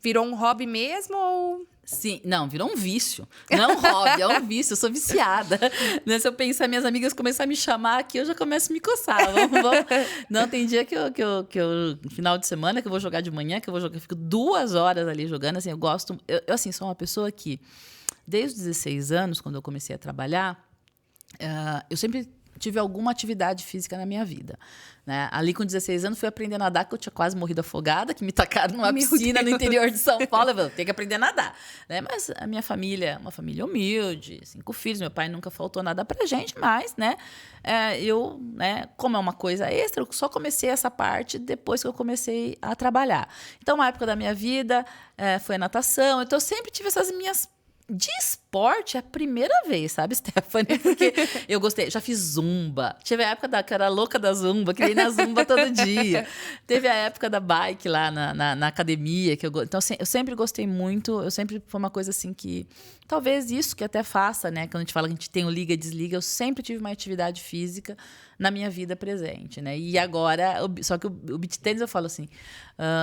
Virou um hobby mesmo ou... Sim, não, virou um vício. Não é um hobby, é um vício. Eu sou viciada. Né? Se eu pensar, minhas amigas começarem a me chamar aqui, eu já começo a me coçar. Não, tem dia que eu final de semana, que eu vou jogar de manhã, que eu fico 2 horas ali jogando. Assim, eu gosto. Eu assim, sou uma pessoa que, desde os 16 anos, quando eu comecei a trabalhar, eu sempre tive alguma atividade física na minha vida. Né? Ali com 16 anos, fui aprender a nadar, que eu tinha quase morrido afogada, que me tacaram numa piscina no interior de São Paulo. Eu falei, tenho que aprender a nadar. Né? Mas a minha família é uma família humilde, 5 filhos, meu pai nunca faltou nada pra gente, mas, né, como é uma coisa extra, eu só comecei essa parte depois que eu comecei a trabalhar. Então, uma época da minha vida foi a natação, então eu sempre tive essas minhas... De esporte é a primeira vez, sabe, Stephanie? Porque eu gostei, já fiz zumba. Tive a época que era louca da zumba, que ia na zumba todo dia. Teve a época da bike lá na academia. Então, assim, eu sempre gostei muito. Foi uma coisa assim que... Talvez isso que até faça, né? Quando a gente fala que a gente tem o liga e desliga, eu sempre tive uma atividade física na minha vida presente, né? E agora, só que o beach tennis, eu falo assim,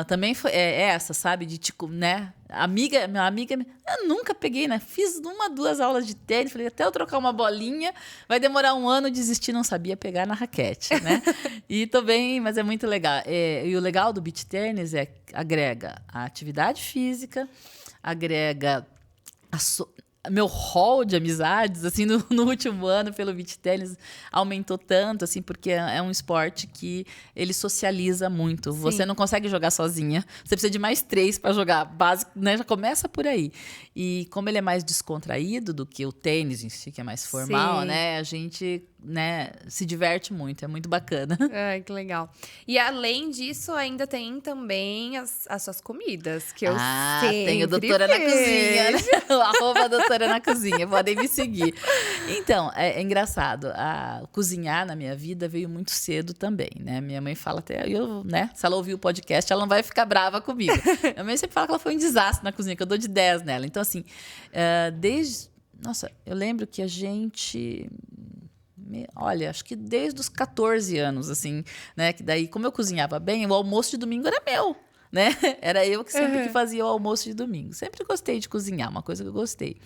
também foi essa, sabe? De tipo, né? Minha amiga, eu nunca peguei, né? Fiz 1, 2 aulas de tênis, falei, até eu trocar uma bolinha, vai demorar 1 ano, desisti, não sabia pegar na raquete, né? E tô bem, mas é muito legal. E o legal do beach tennis agrega a atividade física, agrega meu hall de amizades, assim, no último ano, pelo beach tennis, aumentou tanto, assim, porque é um esporte que ele socializa muito. Sim. Você não consegue jogar sozinha. Você precisa de mais 3 para jogar. Básico, né? Já começa por aí. E como ele é mais descontraído do que o tênis em si, que é mais formal, sim, né? A gente, né, se diverte muito. É muito bacana. Ai, que legal. E além disso, ainda tem também as suas comidas, que eu sempre tem o Doutora na Cozinha, né? O @doutora na Cozinha, podem me seguir. Então, é engraçado, cozinhar na minha vida veio muito cedo também, né? Minha mãe fala até, né? Se ela ouvir o podcast, ela não vai ficar brava comigo. Minha mãe sempre fala que ela foi um desastre na cozinha, que eu dou de 10 nela. Então, assim, Nossa, eu lembro que a gente... Olha, acho que desde os 14 anos, assim, né? Que daí, como eu cozinhava bem, o almoço de domingo era meu. Né? Era eu que sempre que fazia o almoço de domingo. Sempre gostei de cozinhar, uma coisa que eu gostei.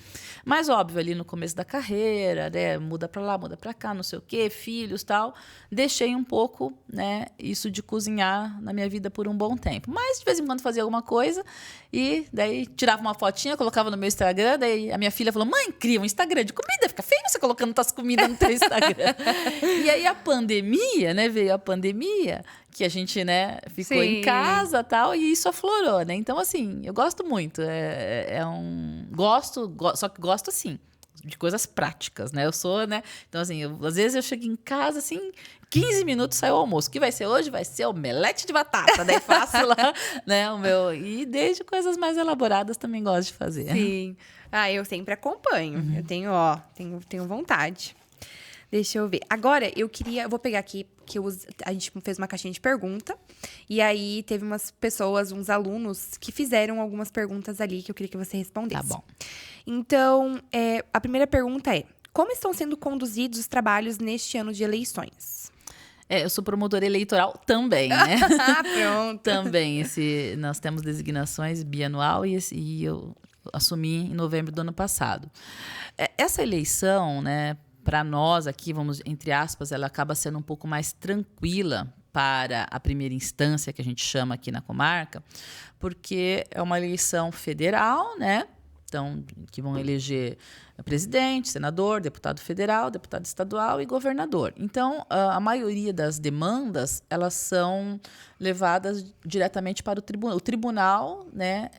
Mas, óbvio, ali no começo da carreira, né? Muda pra lá, muda pra cá, não sei o quê, filhos e tal. Deixei um pouco, né, isso de cozinhar na minha vida por um bom tempo. Mas, de vez em quando, fazia alguma coisa e daí tirava uma fotinha, colocava no meu Instagram. Daí a minha filha falou, mãe, cria um Instagram de comida. Fica feio você colocando tuas comidas no teu Instagram. E aí a pandemia, né? Veio a pandemia... que a gente, né, ficou Sim. em casa e tal, e isso aflorou, né? Então, assim, eu gosto muito. Só que gosto, assim, de coisas práticas, né? Eu sou, né? Então, assim, às vezes eu chego em casa, assim, 15 minutos sai o almoço. O que vai ser hoje? Vai ser omelete de batata. Daí faço lá, né, o meu... E desde coisas mais elaboradas também gosto de fazer. Sim. Eu sempre acompanho. Eu tenho vontade. Deixa eu ver. Agora, eu vou pegar aqui, que a gente fez uma caixinha de pergunta. E aí, teve umas pessoas, uns alunos, que fizeram algumas perguntas ali que eu queria que você respondesse. Tá bom. Então, a primeira pergunta é: como estão sendo conduzidos os trabalhos neste ano de eleições? Eu sou promotora eleitoral também, né? Pronto. Também. Nós temos designações bianual e eu assumi em novembro do ano passado. Essa eleição, né? para nós aqui, vamos, entre aspas, ela acaba sendo um pouco mais tranquila para a primeira instância, que a gente chama aqui na comarca, porque é uma eleição federal, né? Então, que vão eleger presidente, senador, deputado federal, deputado estadual e governador. Então, a maioria das demandas, elas são levadas diretamente para o tribunal. O tribunal, né,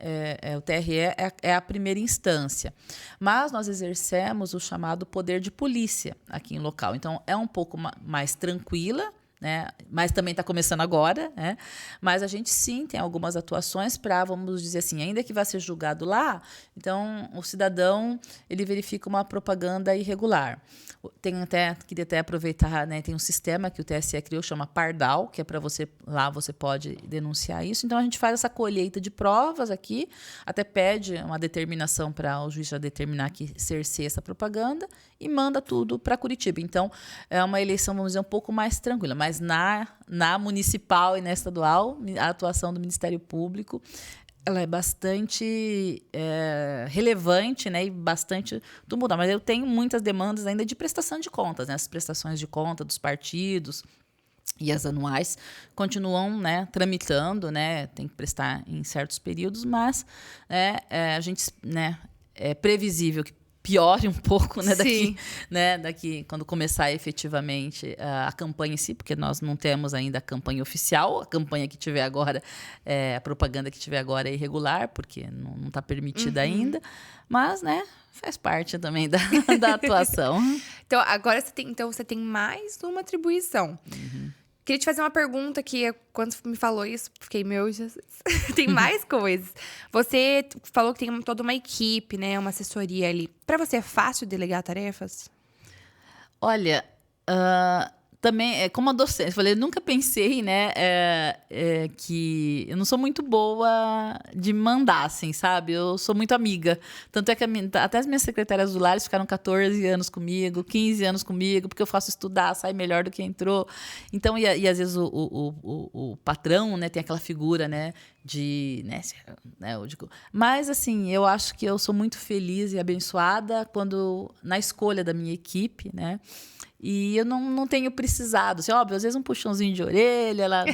o TRE, é a primeira instância. Mas nós exercemos o chamado poder de polícia aqui em local. Então, é um pouco mais tranquila, né? Mas também está começando agora, né? Mas a gente sim tem algumas atuações para, vamos dizer assim, ainda que vá ser julgado lá, então o cidadão ele verifica uma propaganda irregular. Queria até aproveitar, né? Tem um sistema que o TSE criou, chama Pardal, que é para você, lá você pode denunciar isso. Então a gente faz essa colheita de provas aqui, até pede uma determinação para o juiz já determinar que cerceia essa propaganda e manda tudo para Curitiba. Então é uma eleição, vamos dizer, um pouco mais tranquila, mas na municipal e na estadual, a atuação do Ministério Público ela é bastante relevante, né, e bastante tumultuada. Mas eu tenho muitas demandas ainda de prestação de contas, né? As prestações de conta dos partidos e as anuais continuam, né, tramitando, né? Tem que prestar em certos períodos, mas a gente, né, é previsível que piore um pouco, né, daqui quando começar efetivamente a campanha em si, porque nós não temos ainda a campanha oficial, a campanha que tiver agora, a propaganda que tiver agora é irregular, porque não está permitida ainda, mas, né, faz parte também da atuação. Então, agora você tem mais uma atribuição. Queria te fazer uma pergunta que, quando me falou isso, fiquei, meu Jesus, tem mais coisas. Você falou que tem toda uma equipe, né? Uma assessoria ali. Para você é fácil delegar tarefas? Olha, também, como a docente, eu falei, eu nunca pensei, né, que eu não sou muito boa de mandar, assim, sabe? Eu sou muito amiga. Tanto é que até as minhas secretárias do Lares ficaram 14 anos comigo, 15 anos comigo, porque eu faço estudar, sai melhor do que entrou. Então, e às vezes o patrão, né, tem aquela figura, né, eu digo, mas assim, eu acho que eu sou muito feliz e abençoada na escolha da minha equipe, né? E eu não tenho precisado. Assim, óbvio, às vezes um puxãozinho de orelha lá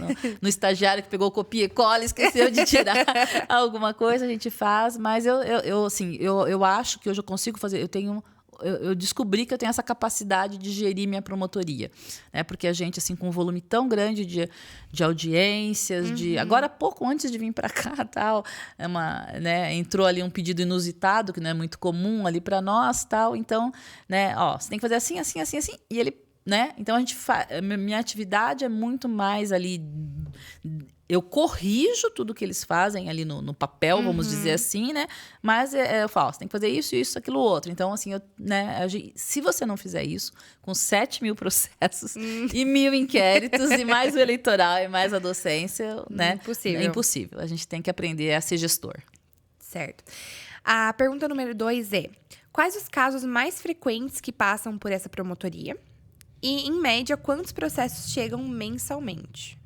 no estagiário que pegou copia e cola, esqueceu de tirar alguma coisa, a gente faz. Mas eu acho que hoje eu consigo fazer. Eu descobri que eu tenho essa capacidade de gerir minha promotoria, né? Porque a gente, assim, com um volume tão grande de audiências, agora, pouco antes de vir para cá, tal, entrou ali um pedido inusitado, que não é muito comum ali para nós, tal. Então, né, você tem que fazer assim, assim, assim, assim, e ele, né? Então, minha atividade é muito mais ali. Eu corrijo tudo que eles fazem ali no papel, vamos dizer assim, né? Mas eu falo, você tem que fazer isso, aquilo, outro. Então, assim, se você não fizer isso, com 7 mil processos e 1.000 inquéritos, e mais o eleitoral e mais a docência, né? Impossível. É impossível. A gente tem que aprender a ser gestor. Certo. A pergunta número 2 é: quais os casos mais frequentes que passam por essa promotoria? E, em média, quantos processos chegam mensalmente?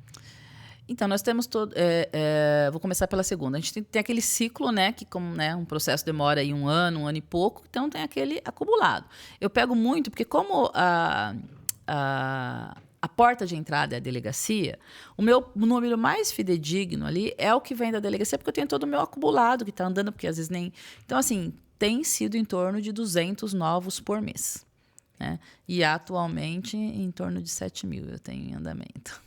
Então, nós temos vou começar pela segunda. A gente tem aquele ciclo, né? Que como, né, um processo demora aí um ano e pouco, então tem aquele acumulado. Eu pego muito, porque como a porta de entrada é a delegacia, o meu número mais fidedigno ali é o que vem da delegacia, porque eu tenho todo o meu acumulado que está andando, porque às vezes nem... Então, assim, tem sido em torno de 200 novos por mês, né? E atualmente em torno de 7 mil eu tenho em andamento.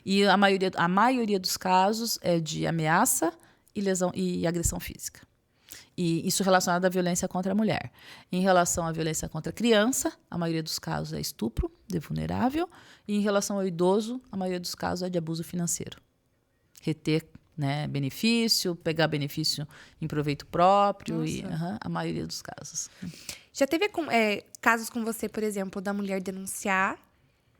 E a maioria dos casos é de ameaça e lesão e agressão física. E isso relacionado à violência contra a mulher. Em relação à violência contra a criança, a maioria dos casos é estupro de vulnerável. E em relação ao idoso, a maioria dos casos é de abuso financeiro. Reter, né, benefício, pegar benefício em proveito próprio, a maioria dos casos. Já teve casos com você, por exemplo, da mulher denunciar,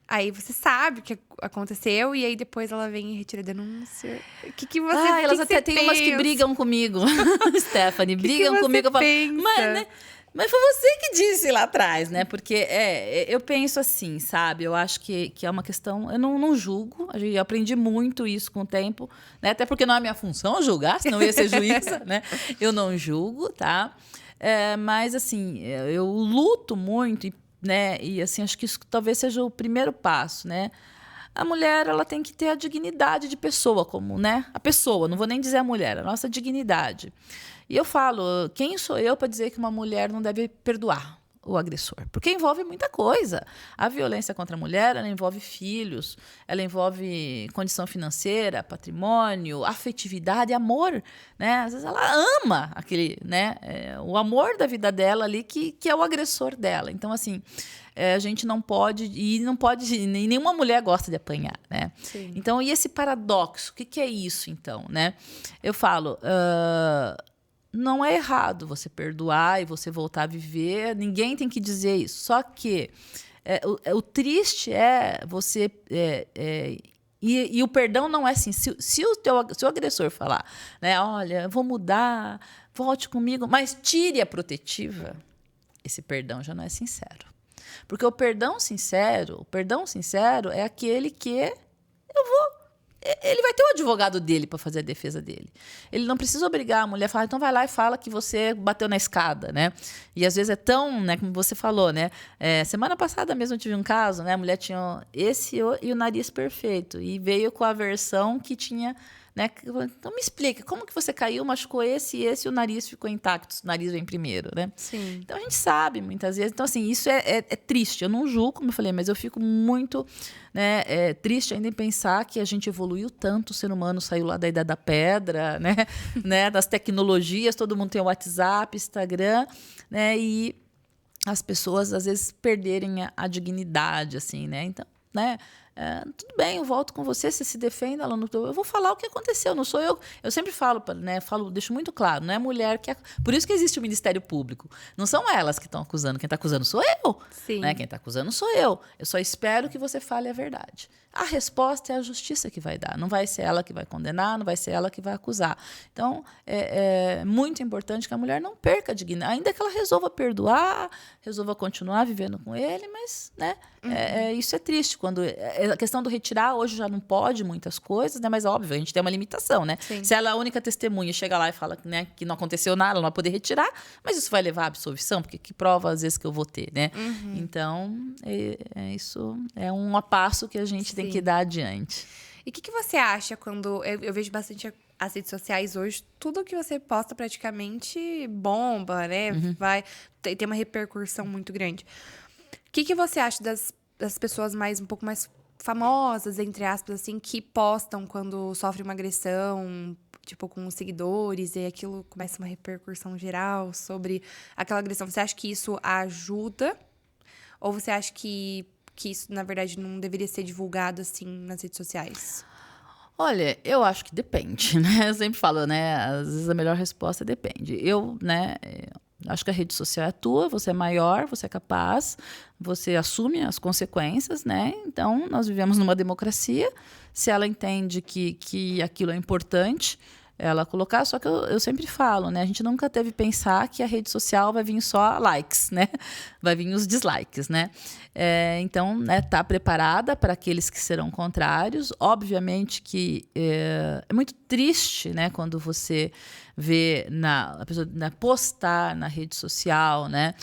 aí você sabe o que aconteceu e aí depois ela vem e retira a denúncia. O que você pensa? Elas até tem umas que brigam comigo, Stephanie, brigam comigo. Mas foi você que disse lá atrás, né? Porque eu penso assim, sabe? Eu acho que é uma questão... Eu não julgo. Eu aprendi muito isso com o tempo, né? Até porque não é minha função julgar, senão eu ia ser juíza, né? Eu não julgo, tá? Mas, assim, eu luto muito né? E assim, acho que isso talvez seja o primeiro passo, né? A mulher, ela tem que ter a dignidade de pessoa, como, né? A pessoa, não vou nem dizer a mulher, a nossa dignidade. E eu falo, quem sou eu para dizer que uma mulher não deve perdoar o agressor? Porque envolve muita coisa. A violência contra a mulher, ela envolve filhos, ela envolve condição financeira, patrimônio, afetividade, amor, né? Às vezes ela ama aquele, né? O amor da vida dela ali que é o agressor dela. Então, assim, a gente não pode, e nenhuma mulher gosta de apanhar, né? Sim. Então, e esse paradoxo, o que é isso, então, né? Eu falo, não é errado você perdoar e você voltar a viver, ninguém tem que dizer isso. Só que o triste é você... E o perdão não é assim. Se o agressor falar, né, olha, eu vou mudar, volte comigo, mas tire a protetiva, esse perdão já não é sincero. Porque o perdão sincero é aquele que ele vai ter o advogado dele para fazer a defesa dele. Ele não precisa obrigar a mulher a falar, então vai lá e fala que você bateu na escada, né? E às vezes é tão, né, como você falou, né? Semana passada mesmo eu tive um caso, né? A mulher tinha esse e o nariz perfeito. E veio com a versão que tinha, né? Então me explica, como que você caiu, machucou esse e o nariz ficou intacto? O nariz vem primeiro, né? Sim. Então a gente sabe muitas vezes. Então, assim, isso é triste. Eu não julgo, como eu falei, mas eu fico muito, né, triste ainda em pensar que a gente evoluiu tanto, o ser humano saiu lá da Idade da Pedra, né, das tecnologias, todo mundo tem o WhatsApp, Instagram, né, e as pessoas às vezes perderem a dignidade, assim, né? Então, né? Tudo bem, eu volto com você, você se defenda, eu vou falar o que aconteceu, não sou eu. Eu sempre falo, né, deixo muito claro, não é a mulher que... Por isso que existe o Ministério Público. Não são elas que estão acusando, quem está acusando sou eu. Sim. Né? Quem está acusando sou eu. Eu só espero que você fale a verdade. A resposta é a justiça que vai dar. Não vai ser ela que vai condenar, não vai ser ela que vai acusar. Então, é muito importante que a mulher não perca a dignidade. Ainda que ela resolva perdoar, resolva continuar vivendo com ele, mas, né, isso é triste. Quando a questão do retirar, hoje já não pode muitas coisas, né, mas óbvio, a gente tem uma limitação. Né? Se ela é a única testemunha, chega lá e fala, né, que não aconteceu nada, ela não vai poder retirar, mas isso vai levar à absolvição, porque que prova às vezes que eu vou ter. Né? Então, isso é um passo que a gente tem que dar adiante. E o que você acha quando... Eu vejo bastante as redes sociais hoje, tudo que você posta praticamente bomba, né? Tem uma repercussão muito grande. O que você acha das pessoas um pouco mais famosas, entre aspas, assim, que postam quando sofrem uma agressão, tipo, com os seguidores, e aquilo começa uma repercussão geral sobre aquela agressão? Você acha que isso ajuda? Ou você acha que isso, na verdade, não deveria ser divulgado, assim, nas redes sociais? Olha, eu acho que depende, né? Eu sempre falo, né? Às vezes a melhor resposta é depende. Eu, né, acho que a rede social é tua, você é maior, você é capaz, você assume as consequências, né? Então, nós vivemos numa democracia. Se ela entende que aquilo é importante, ela colocar, só que eu sempre falo, né? A gente nunca teve pensar que a rede social vai vir só likes, né? Vai vir os dislikes, né? Então, né, tá preparada para aqueles que serão contrários. Obviamente que é muito triste, né? Quando você vê a pessoa, né, postar na rede social, né?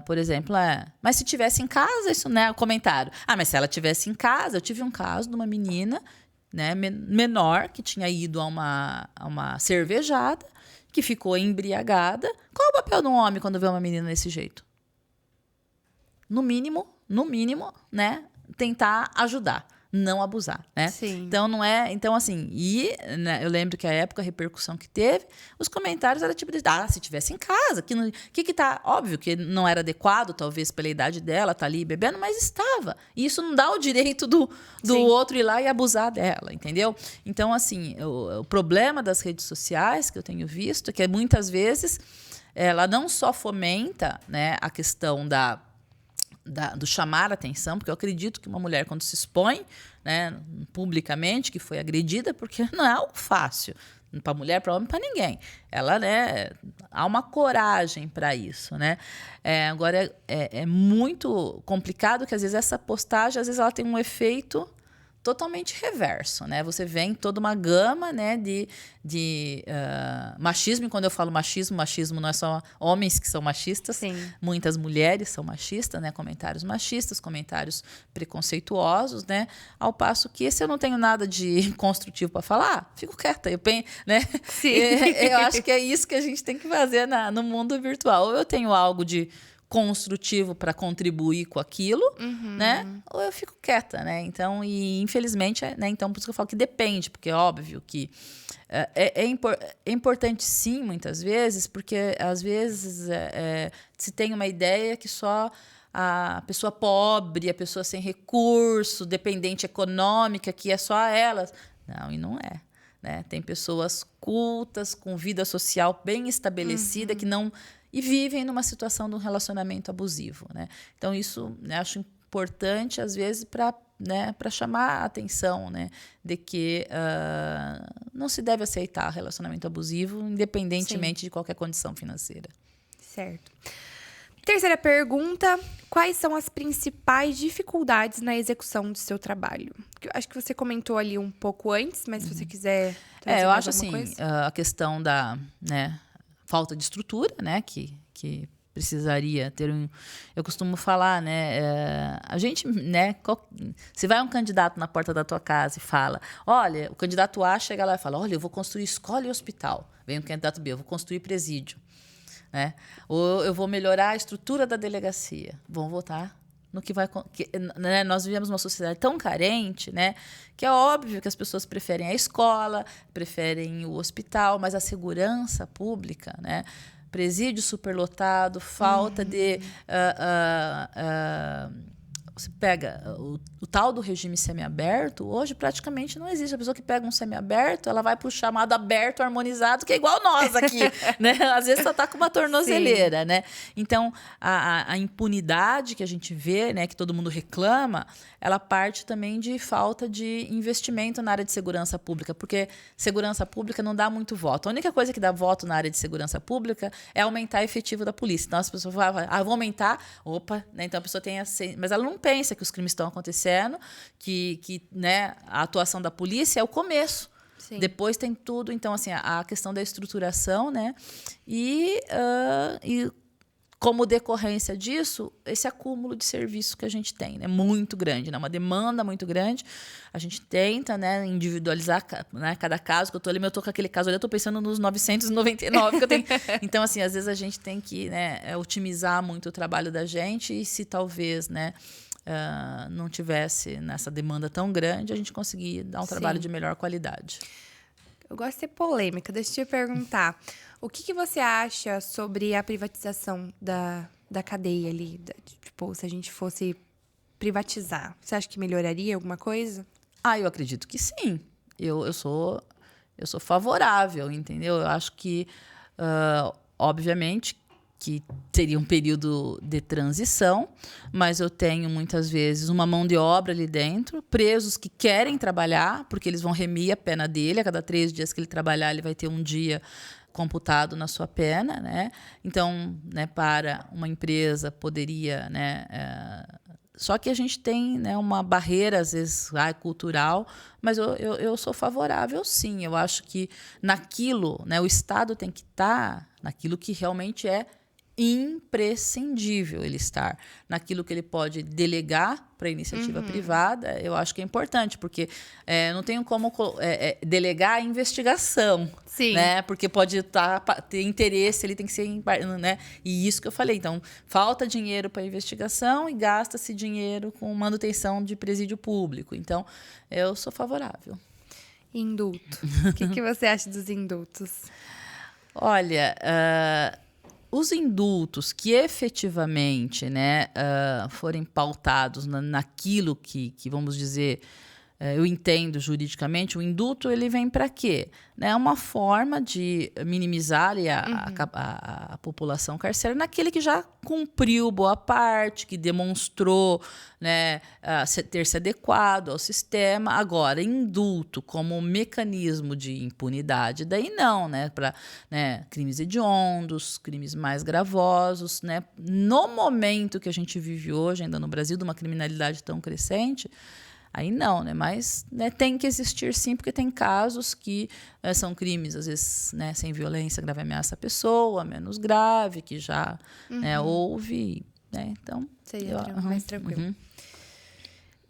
Por exemplo, mas se tivesse em casa, isso, né? O comentário. Mas se ela tivesse em casa, eu tive um caso de uma menina, né, menor, que tinha ido a uma cervejada, que ficou embriagada. Qual é o papel de um homem quando vê uma menina desse jeito? No mínimo, né, tentar ajudar, não abusar, né? Sim. Então, não é... Então, assim, né, eu lembro que a época, a repercussão que teve, os comentários eram tipo de, se tivesse em casa, que tá... Óbvio que não era adequado, talvez, pela idade dela, tá ali bebendo, mas estava. E isso não dá o direito do outro ir lá e abusar dela, entendeu? Então, assim, o problema das redes sociais, que eu tenho visto, é que muitas vezes ela não só fomenta, né, a questão do chamar a atenção, porque eu acredito que uma mulher, quando se expõe, né, publicamente, que foi agredida, porque não é algo fácil, para mulher, para homem, para ninguém. Ela, né, há uma coragem para isso, né? Agora, é muito complicado que, às vezes, essa postagem, às vezes, ela tem um efeito totalmente reverso, né? Você vê em toda uma gama, né, de machismo. E quando eu falo machismo, machismo não é só homens que são machistas. Sim. Muitas mulheres são machistas, né? Comentários machistas, comentários preconceituosos, né? Ao passo que, se eu não tenho nada de construtivo para falar, fico quieta. Né? Sim. Eu acho que é isso que a gente tem que fazer no mundo virtual. Ou eu tenho algo de construtivo para contribuir com aquilo, né? Ou eu fico quieta, né? Então, e infelizmente, né? Então, por isso que eu falo que depende, porque é óbvio que é importante, sim, muitas vezes, porque às vezes se tem uma ideia que só a pessoa pobre, a pessoa sem recurso, dependente econômica, que é só elas. Não, e não é. Né? Tem pessoas cultas, com vida social bem estabelecida, que não... E vivem numa situação de um relacionamento abusivo, né? Então, isso, né, acho importante, às vezes, para chamar a atenção, né, de que não se deve aceitar relacionamento abusivo, independentemente de qualquer condição financeira. Certo. Terceira pergunta: quais são as principais dificuldades na execução do seu trabalho? Eu acho que você comentou ali um pouco antes, mas se você quiser trazer eu mais acho alguma assim, coisa. a questão da, né, falta de estrutura, né, que precisaria ter eu costumo falar, né, a gente, né, se vai um candidato na porta da tua casa e fala, olha, o candidato A chega lá e fala, olha, eu vou construir escola e hospital. Vem o candidato B, eu vou construir presídio, né? Ou eu vou melhorar a estrutura da delegacia. Vão votar no que vai... né, nós vivemos uma sociedade tão carente, né, que é óbvio que as pessoas preferem a escola, preferem o hospital, mas a segurança pública, né, presídio superlotado, falta de... você pega o tal do regime semiaberto, hoje praticamente não existe. A pessoa que pega um semiaberto, ela vai para o chamado aberto harmonizado, que é igual nós aqui, né? Às vezes só está com uma tornozeleira, né? Então, a impunidade que a gente vê, né, que todo mundo reclama, ela parte também de falta de investimento na área de segurança pública, porque segurança pública não dá muito voto. A única coisa que dá voto na área de segurança pública é aumentar o efetivo da polícia. Então, as pessoas falam, vou aumentar, né? Então, a pessoa tem mas ela não pensa que os crimes estão acontecendo, que né, a atuação da polícia é o começo. Sim. Depois tem tudo. Então, assim, a questão da estruturação, né? E como decorrência disso, esse acúmulo de serviço que a gente tem, né? Muito grande, né? Uma demanda muito grande. A gente tenta, né, individualizar, né, cada caso. Que eu tô ali, eu tô com aquele caso ali, eu tô pensando nos 999 que eu tenho. Então, assim, às vezes a gente tem que, né, otimizar muito o trabalho da gente, e se talvez, né, não tivesse nessa demanda tão grande, a gente conseguir dar um trabalho de melhor qualidade. Eu gosto de ser polêmica, deixa eu te perguntar. O que você acha sobre a privatização da cadeia ali? Tipo, se a gente fosse privatizar, você acha que melhoraria alguma coisa? Eu acredito que sim. Eu sou favorável, entendeu? Eu acho que, obviamente, que seria um período de transição, mas eu tenho muitas vezes uma mão de obra ali dentro, presos que querem trabalhar, porque eles vão remir a pena dele, a cada 3 dias que ele trabalhar, ele vai ter um dia computado na sua pena, né? Então, né, para uma empresa poderia, né, só que a gente tem, né, uma barreira, às vezes, cultural, mas eu sou favorável, sim. Eu acho que naquilo, né, o Estado tem que estar naquilo que realmente é imprescindível ele estar. Naquilo que ele pode delegar para a iniciativa privada, eu acho que é importante, porque não tenho como delegar a investigação. Sim. Né? Porque pode ter interesse, ele tem que ser... Né? E isso que eu falei. Então, falta dinheiro para investigação e gasta-se dinheiro com manutenção de presídio público. Então, eu sou favorável. Indulto. O que você acha dos indultos? Olha... os indultos que efetivamente, né, forem pautados naquilo que, vamos dizer, eu entendo juridicamente, o indulto ele vem para quê? É uma forma de minimizar ali a população carcerária naquele que já cumpriu boa parte, que demonstrou, né, ter se adequado ao sistema. Agora, indulto como mecanismo de impunidade, daí não, né, para, né, crimes hediondos, crimes mais gravosos, né? No momento que a gente vive hoje, ainda no Brasil, de uma criminalidade tão crescente, Aí não, né? Mas, né, tem que existir sim, porque tem casos que são crimes, às vezes, né, sem violência, grave ameaça à pessoa, menos grave, que já né, houve, né? Então, seria mais tranquilo.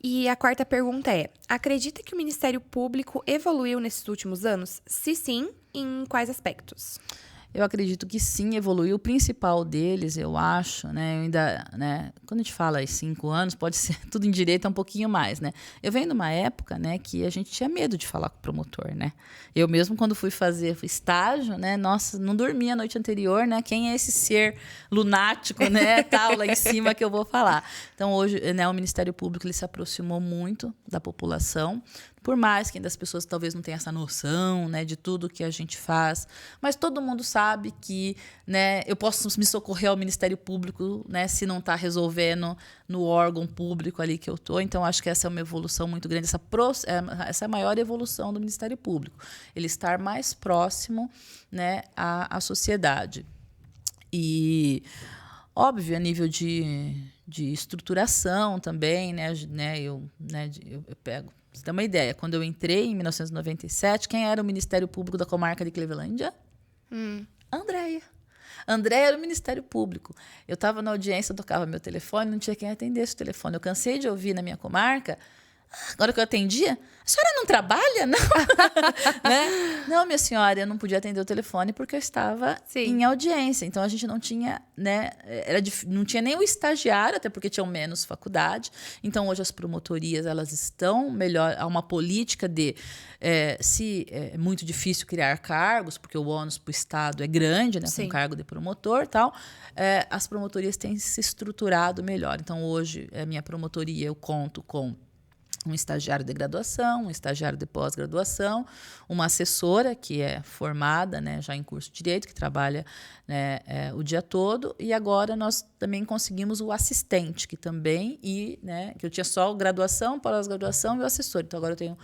E a quarta pergunta é: acredita que o Ministério Público evoluiu nesses últimos anos? Se sim, em quais aspectos? Eu acredito que sim, evoluiu. O principal deles, eu acho, né? Eu ainda, né? Quando a gente fala em 5 anos, pode ser tudo em direito um pouquinho mais, né? Eu venho de uma época, né, que a gente tinha medo de falar com o promotor, né? Eu mesmo, quando fui fazer estágio, né? Nossa, não dormia a noite anterior, né? Quem é esse ser lunático, né? Tal, lá em cima que eu vou falar. Então, hoje, né, o Ministério Público ele se aproximou muito da população. Por mais que ainda as pessoas talvez não tenham essa noção, né, de tudo que a gente faz, mas todo mundo sabe que, né, eu posso me socorrer ao Ministério Público, né, se não está resolvendo no órgão público ali que eu estou. Então, acho que essa é uma evolução muito grande, essa é a maior evolução do Ministério Público, ele estar mais próximo, né, à sociedade. E, óbvio, a nível de estruturação também, né, eu pego... Você tem uma ideia, quando eu entrei em 1997, quem era o Ministério Público da comarca de Clevelândia? Andréia. Andréia era o Ministério Público. Eu estava na audiência, eu tocava meu telefone, não tinha quem atendesse o telefone. Eu cansei de ouvir na minha comarca. Agora que eu atendia, a senhora não trabalha? Não, né? Não, minha senhora, eu não podia atender o telefone porque eu estava em audiência. Então, a gente não tinha, né, não tinha nem o estagiário, até porque tinham menos faculdade. Então, hoje as promotorias elas estão melhor. Há uma política de, se é muito difícil criar cargos, porque o ônus para o Estado é grande, né, com cargo de promotor e tal, as promotorias têm se estruturado melhor. Então, hoje, a minha promotoria, eu conto com um estagiário de graduação, um estagiário de pós-graduação, uma assessora que é formada, né, já em curso de Direito, que trabalha, né, o dia todo, e agora nós também conseguimos o assistente, que também, né, que eu tinha só graduação, pós-graduação e o assessor. Então, agora eu tenho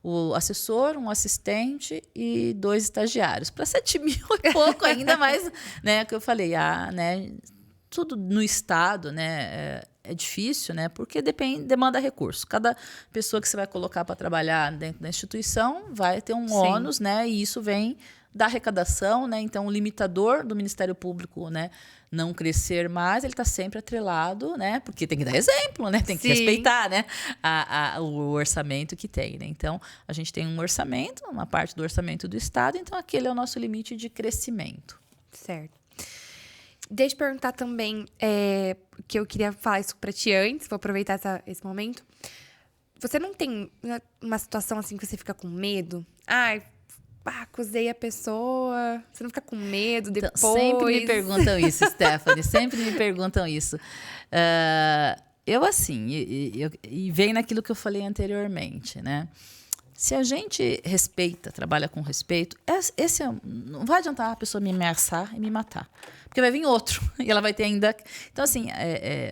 o assessor, um assistente e 2 estagiários. Para 7 mil é pouco ainda, mas, né, que eu falei, né, tudo no Estado, né, é difícil, né? Porque demanda recurso. Cada pessoa que você vai colocar para trabalhar dentro da instituição vai ter um ônus, né? E isso vem da arrecadação, né? Então, o limitador do Ministério Público, né, não crescer mais, ele está sempre atrelado, né? Porque tem que dar exemplo, né? Tem que respeitar, né? O orçamento que tem, né? Então, a gente tem um orçamento, uma parte do orçamento do Estado, então aquele é o nosso limite de crescimento. Certo. Deixa eu perguntar também, que eu queria falar isso pra ti antes, vou aproveitar esse momento. Você não tem uma situação assim que você fica com medo? Acusei a pessoa, você não fica com medo depois? Então, sempre me perguntam isso, Stephanie, sempre me perguntam isso. Eu, assim, e vem naquilo que eu falei anteriormente, né? Se a gente respeita, trabalha com respeito, não vai adiantar a pessoa me ameaçar e me matar. Porque vai vir outro. E ela vai ter ainda... Então, assim,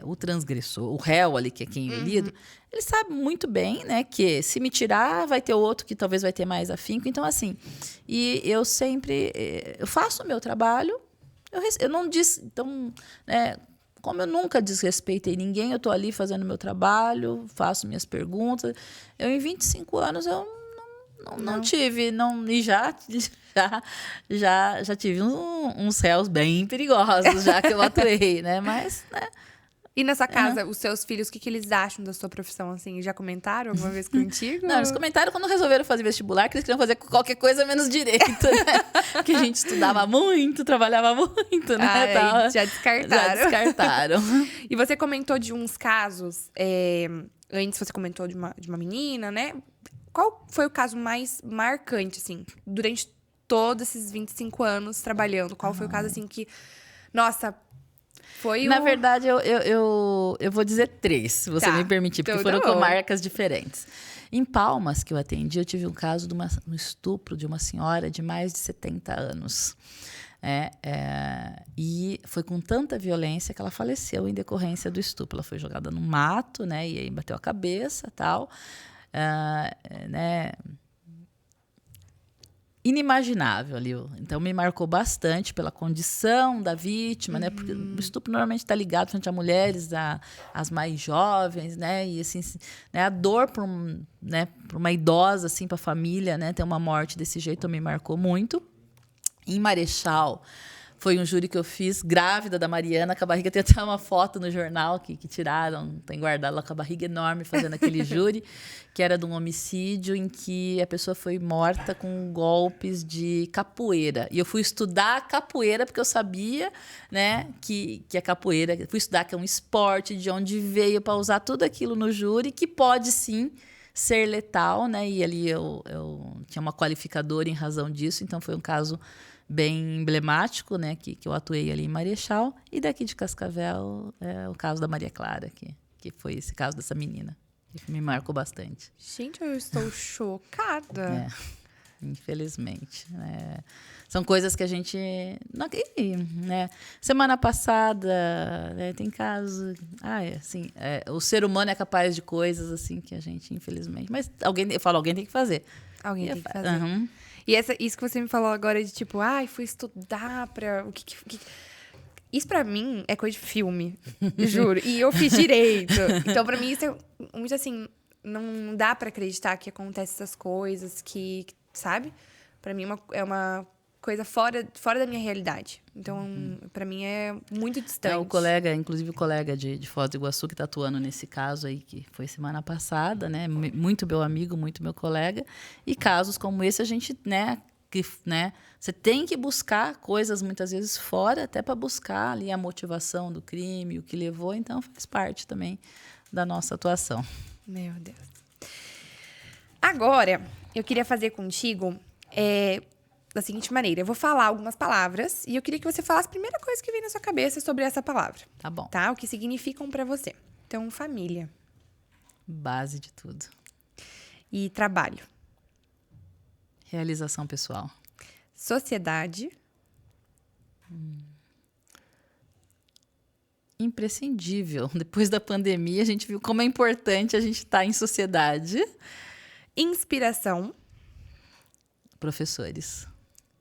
o transgressor, o réu ali, que é quem é lido, ele sabe muito bem, né, que se me tirar, vai ter outro que talvez vai ter mais afinco. Então, assim, e eu sempre... Eu faço o meu trabalho, eu não disse... Então, né, como eu nunca desrespeitei ninguém, eu estou ali fazendo o meu trabalho, faço minhas perguntas. Eu, em 25 anos, eu não tive, e já tive uns réus bem perigosos, já que eu atuei, né? Mas, né? E nessa casa, os seus filhos, o que eles acham da sua profissão, assim? Já comentaram alguma vez contigo? Não, eles comentaram quando resolveram fazer vestibular, que eles queriam fazer qualquer coisa menos direito, né? Que a gente estudava muito, trabalhava muito, né? Já descartaram. Já descartaram. E você comentou de uns casos, antes você comentou de uma menina, né? Qual foi o caso mais marcante, assim, durante todos esses 25 anos trabalhando? Qual foi o caso, assim, que... Nossa, foi Na verdade, eu vou dizer 3, se você me permitir, porque foram comarcas diferentes. Em Palmas, que eu atendi, eu tive um caso de um estupro de uma senhora de mais de 70 anos. E foi com tanta violência que ela faleceu em decorrência do estupro. Ela foi jogada no mato, né, e aí bateu a cabeça e tal. Né? inimaginável ali. Então, me marcou bastante pela condição da vítima, né? Porque o estupro normalmente está ligado frente a mulheres, as mais jovens, né? E assim, né? A dor para uma idosa, assim, para a família, né? Ter uma morte desse jeito me marcou muito. Em Marechal, foi um júri que eu fiz grávida da Mariana, com a barriga. Tem até uma foto no jornal que tiraram, tem guardado lá com a barriga enorme, fazendo aquele júri, que era de um homicídio em que a pessoa foi morta com golpes de capoeira. E eu fui estudar capoeira, porque eu sabia, né, que a capoeira... Fui estudar que é um esporte, de onde veio, para usar tudo aquilo no júri, que pode, sim, ser letal, né? E ali eu tinha uma qualificadora em razão disso, então foi um caso bem emblemático, né, que eu atuei ali em Marechal. E daqui de Cascavel, o caso da Maria Clara, que foi esse caso dessa menina, que me marcou bastante. Gente, eu estou chocada. Infelizmente. São coisas que a gente... né? Semana passada, né, tem casos... assim, o ser humano é capaz de coisas assim que a gente, infelizmente... Mas alguém tem que fazer. Alguém tem que fazer. Uhum. E isso que você me falou agora de tipo, fui estudar pra... Isso pra mim é coisa de filme, juro. E eu fiz direito. Então, pra mim, isso é muito assim... Não dá pra acreditar que acontecem essas coisas, sabe? Pra mim é uma coisa fora da minha realidade. Então, pra mim é muito distante. Inclusive o colega de Foz do Iguaçu que tá atuando nesse caso aí, que foi semana passada, né? Muito meu amigo, muito meu colega. E casos como esse a gente, você tem que buscar coisas muitas vezes fora, até para buscar ali a motivação do crime, o que levou. Então, faz parte também da nossa atuação. Meu Deus. Agora, eu queria fazer contigo da seguinte maneira. Eu vou falar algumas palavras e eu queria que você falasse a primeira coisa que vem na sua cabeça sobre essa palavra. Tá bom. Tá? O que significam pra você. Então, família. Base de tudo. E trabalho. Realização pessoal. Sociedade. Imprescindível. Depois da pandemia, a gente viu como é importante a gente estar em sociedade. Inspiração. Professores.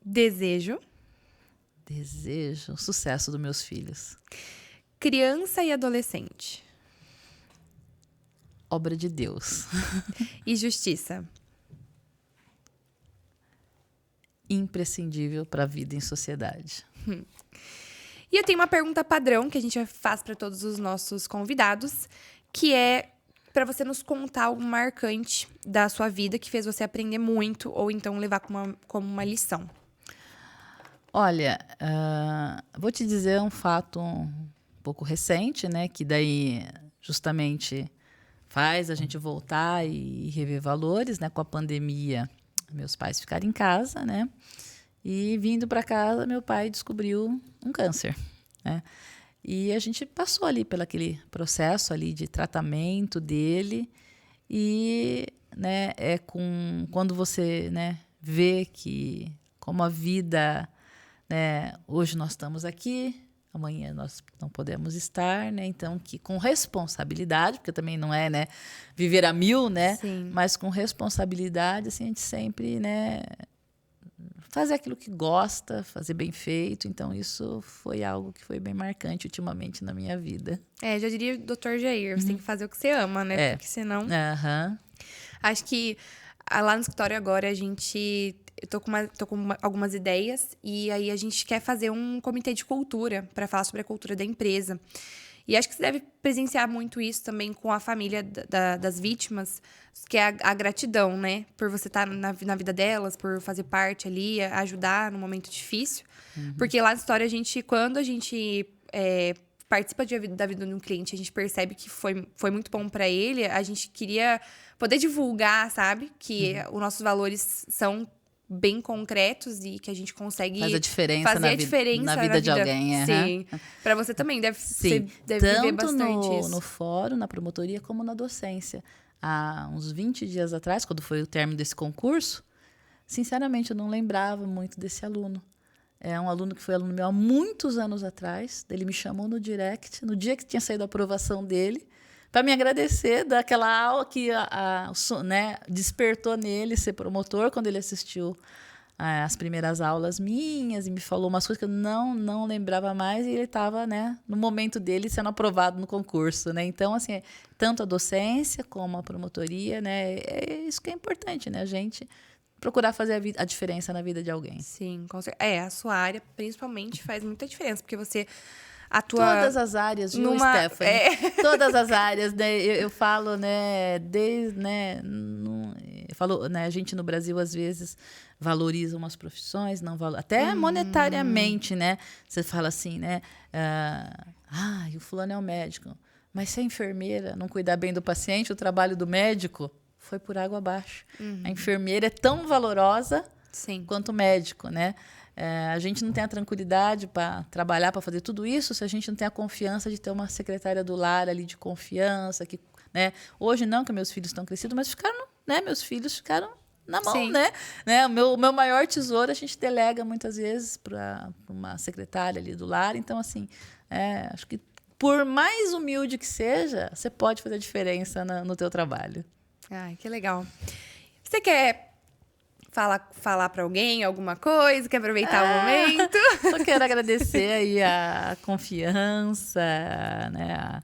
Desejo. O sucesso dos meus filhos. Criança e adolescente. Obra de Deus. E justiça. Imprescindível para a vida em sociedade. E eu tenho uma pergunta padrão que a gente faz para todos os nossos convidados, que é para você nos contar algo marcante da sua vida que fez você aprender muito ou então levar como uma lição. Olha, vou te dizer um fato um pouco recente, né, que daí justamente faz a gente voltar e rever valores, né, com a pandemia. Meus pais ficaram em casa, né? E vindo para casa, meu pai descobriu um câncer, né? E a gente passou ali pelo aquele processo ali de tratamento dele e, né, quando você, né, vê que como a vida, né, hoje nós estamos aqui, amanhã nós não podemos estar, né? Então, que com responsabilidade, porque também não é, né, viver a mil, né? Sim. Mas com responsabilidade, assim, a gente sempre, né, fazer aquilo que gosta, fazer bem feito. Então, isso foi algo que foi bem marcante ultimamente na minha vida. Já diria o Dr. Jair, você tem que fazer o que você ama, né? Porque senão... Acho que lá no escritório agora eu tô com algumas ideias e aí a gente quer fazer um comitê de cultura para falar sobre a cultura da empresa. E acho que você deve presenciar muito isso também com a família das vítimas, que é a gratidão, né? Por você estar na vida delas, por fazer parte ali, ajudar no momento difícil. Porque lá na história, quando a gente participa da vida de um cliente, a gente percebe que foi muito bom para ele, a gente queria poder divulgar, sabe? Que os nossos valores são bem concretos e que a gente consegue fazer a diferença na vida de alguém. Sim. Para você também deve viver bastante isso. No fórum, na promotoria, como na docência. Há uns 20 dias atrás, quando foi o término desse concurso, sinceramente, eu não lembrava muito desse aluno. É um aluno que foi aluno meu há muitos anos atrás. Ele me chamou no direct, no dia que tinha saído a aprovação dele, para me agradecer daquela aula que né, despertou nele ser promotor quando ele assistiu as primeiras aulas minhas e me falou umas coisas que eu não lembrava mais e ele estava, né, no momento dele sendo aprovado no concurso, né? Então, assim, tanto a docência como a promotoria, né, é isso que é importante, né? A gente procurar fazer a diferença na vida de alguém. Sim, com certeza. A sua área principalmente faz muita diferença, porque você atua... Todas as áreas, viu, Stephanie? Todas as áreas, né? Eu falo, né, eu falo, né, a gente no Brasil, às vezes, valoriza umas profissões, não até monetariamente, né? Você fala assim, né? O fulano é o médico. Mas se a enfermeira não cuidar bem do paciente, o trabalho do médico foi por água abaixo. A enfermeira é tão valorosa quanto o médico, né? A gente não tem a tranquilidade para trabalhar, para fazer tudo isso, se a gente não tem a confiança de ter uma secretária do lar ali de confiança. Né? Hoje não, que meus filhos estão crescidos, mas ficaram, né? Meus filhos ficaram na mão, né? O meu maior tesouro a gente delega muitas vezes para uma secretária ali do lar. Então, assim, acho que por mais humilde que seja, você pode fazer diferença no teu trabalho. Ai, que legal. Você quer falar para alguém alguma coisa? Quer aproveitar o momento? Só quero agradecer aí a confiança, né,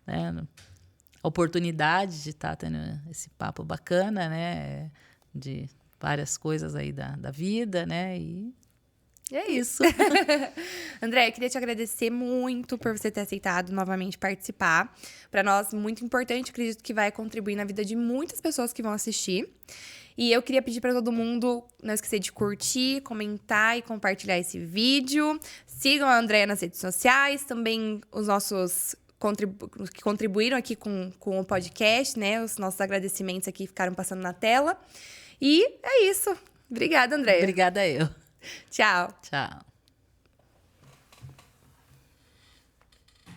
a oportunidade de estar tendo esse papo bacana, né, de várias coisas aí da vida, né, e é isso. André, eu queria te agradecer muito por você ter aceitado novamente participar. Para nós, muito importante, acredito que vai contribuir na vida de muitas pessoas que vão assistir. E eu queria pedir para todo mundo não esquecer de curtir, comentar e compartilhar esse vídeo. Sigam a Andréia nas redes sociais, também os nossos que contribuíram aqui com o podcast, né? Os nossos agradecimentos aqui ficaram passando na tela. E é isso. Obrigada, Andréia. Obrigada eu. Tchau. Tchau.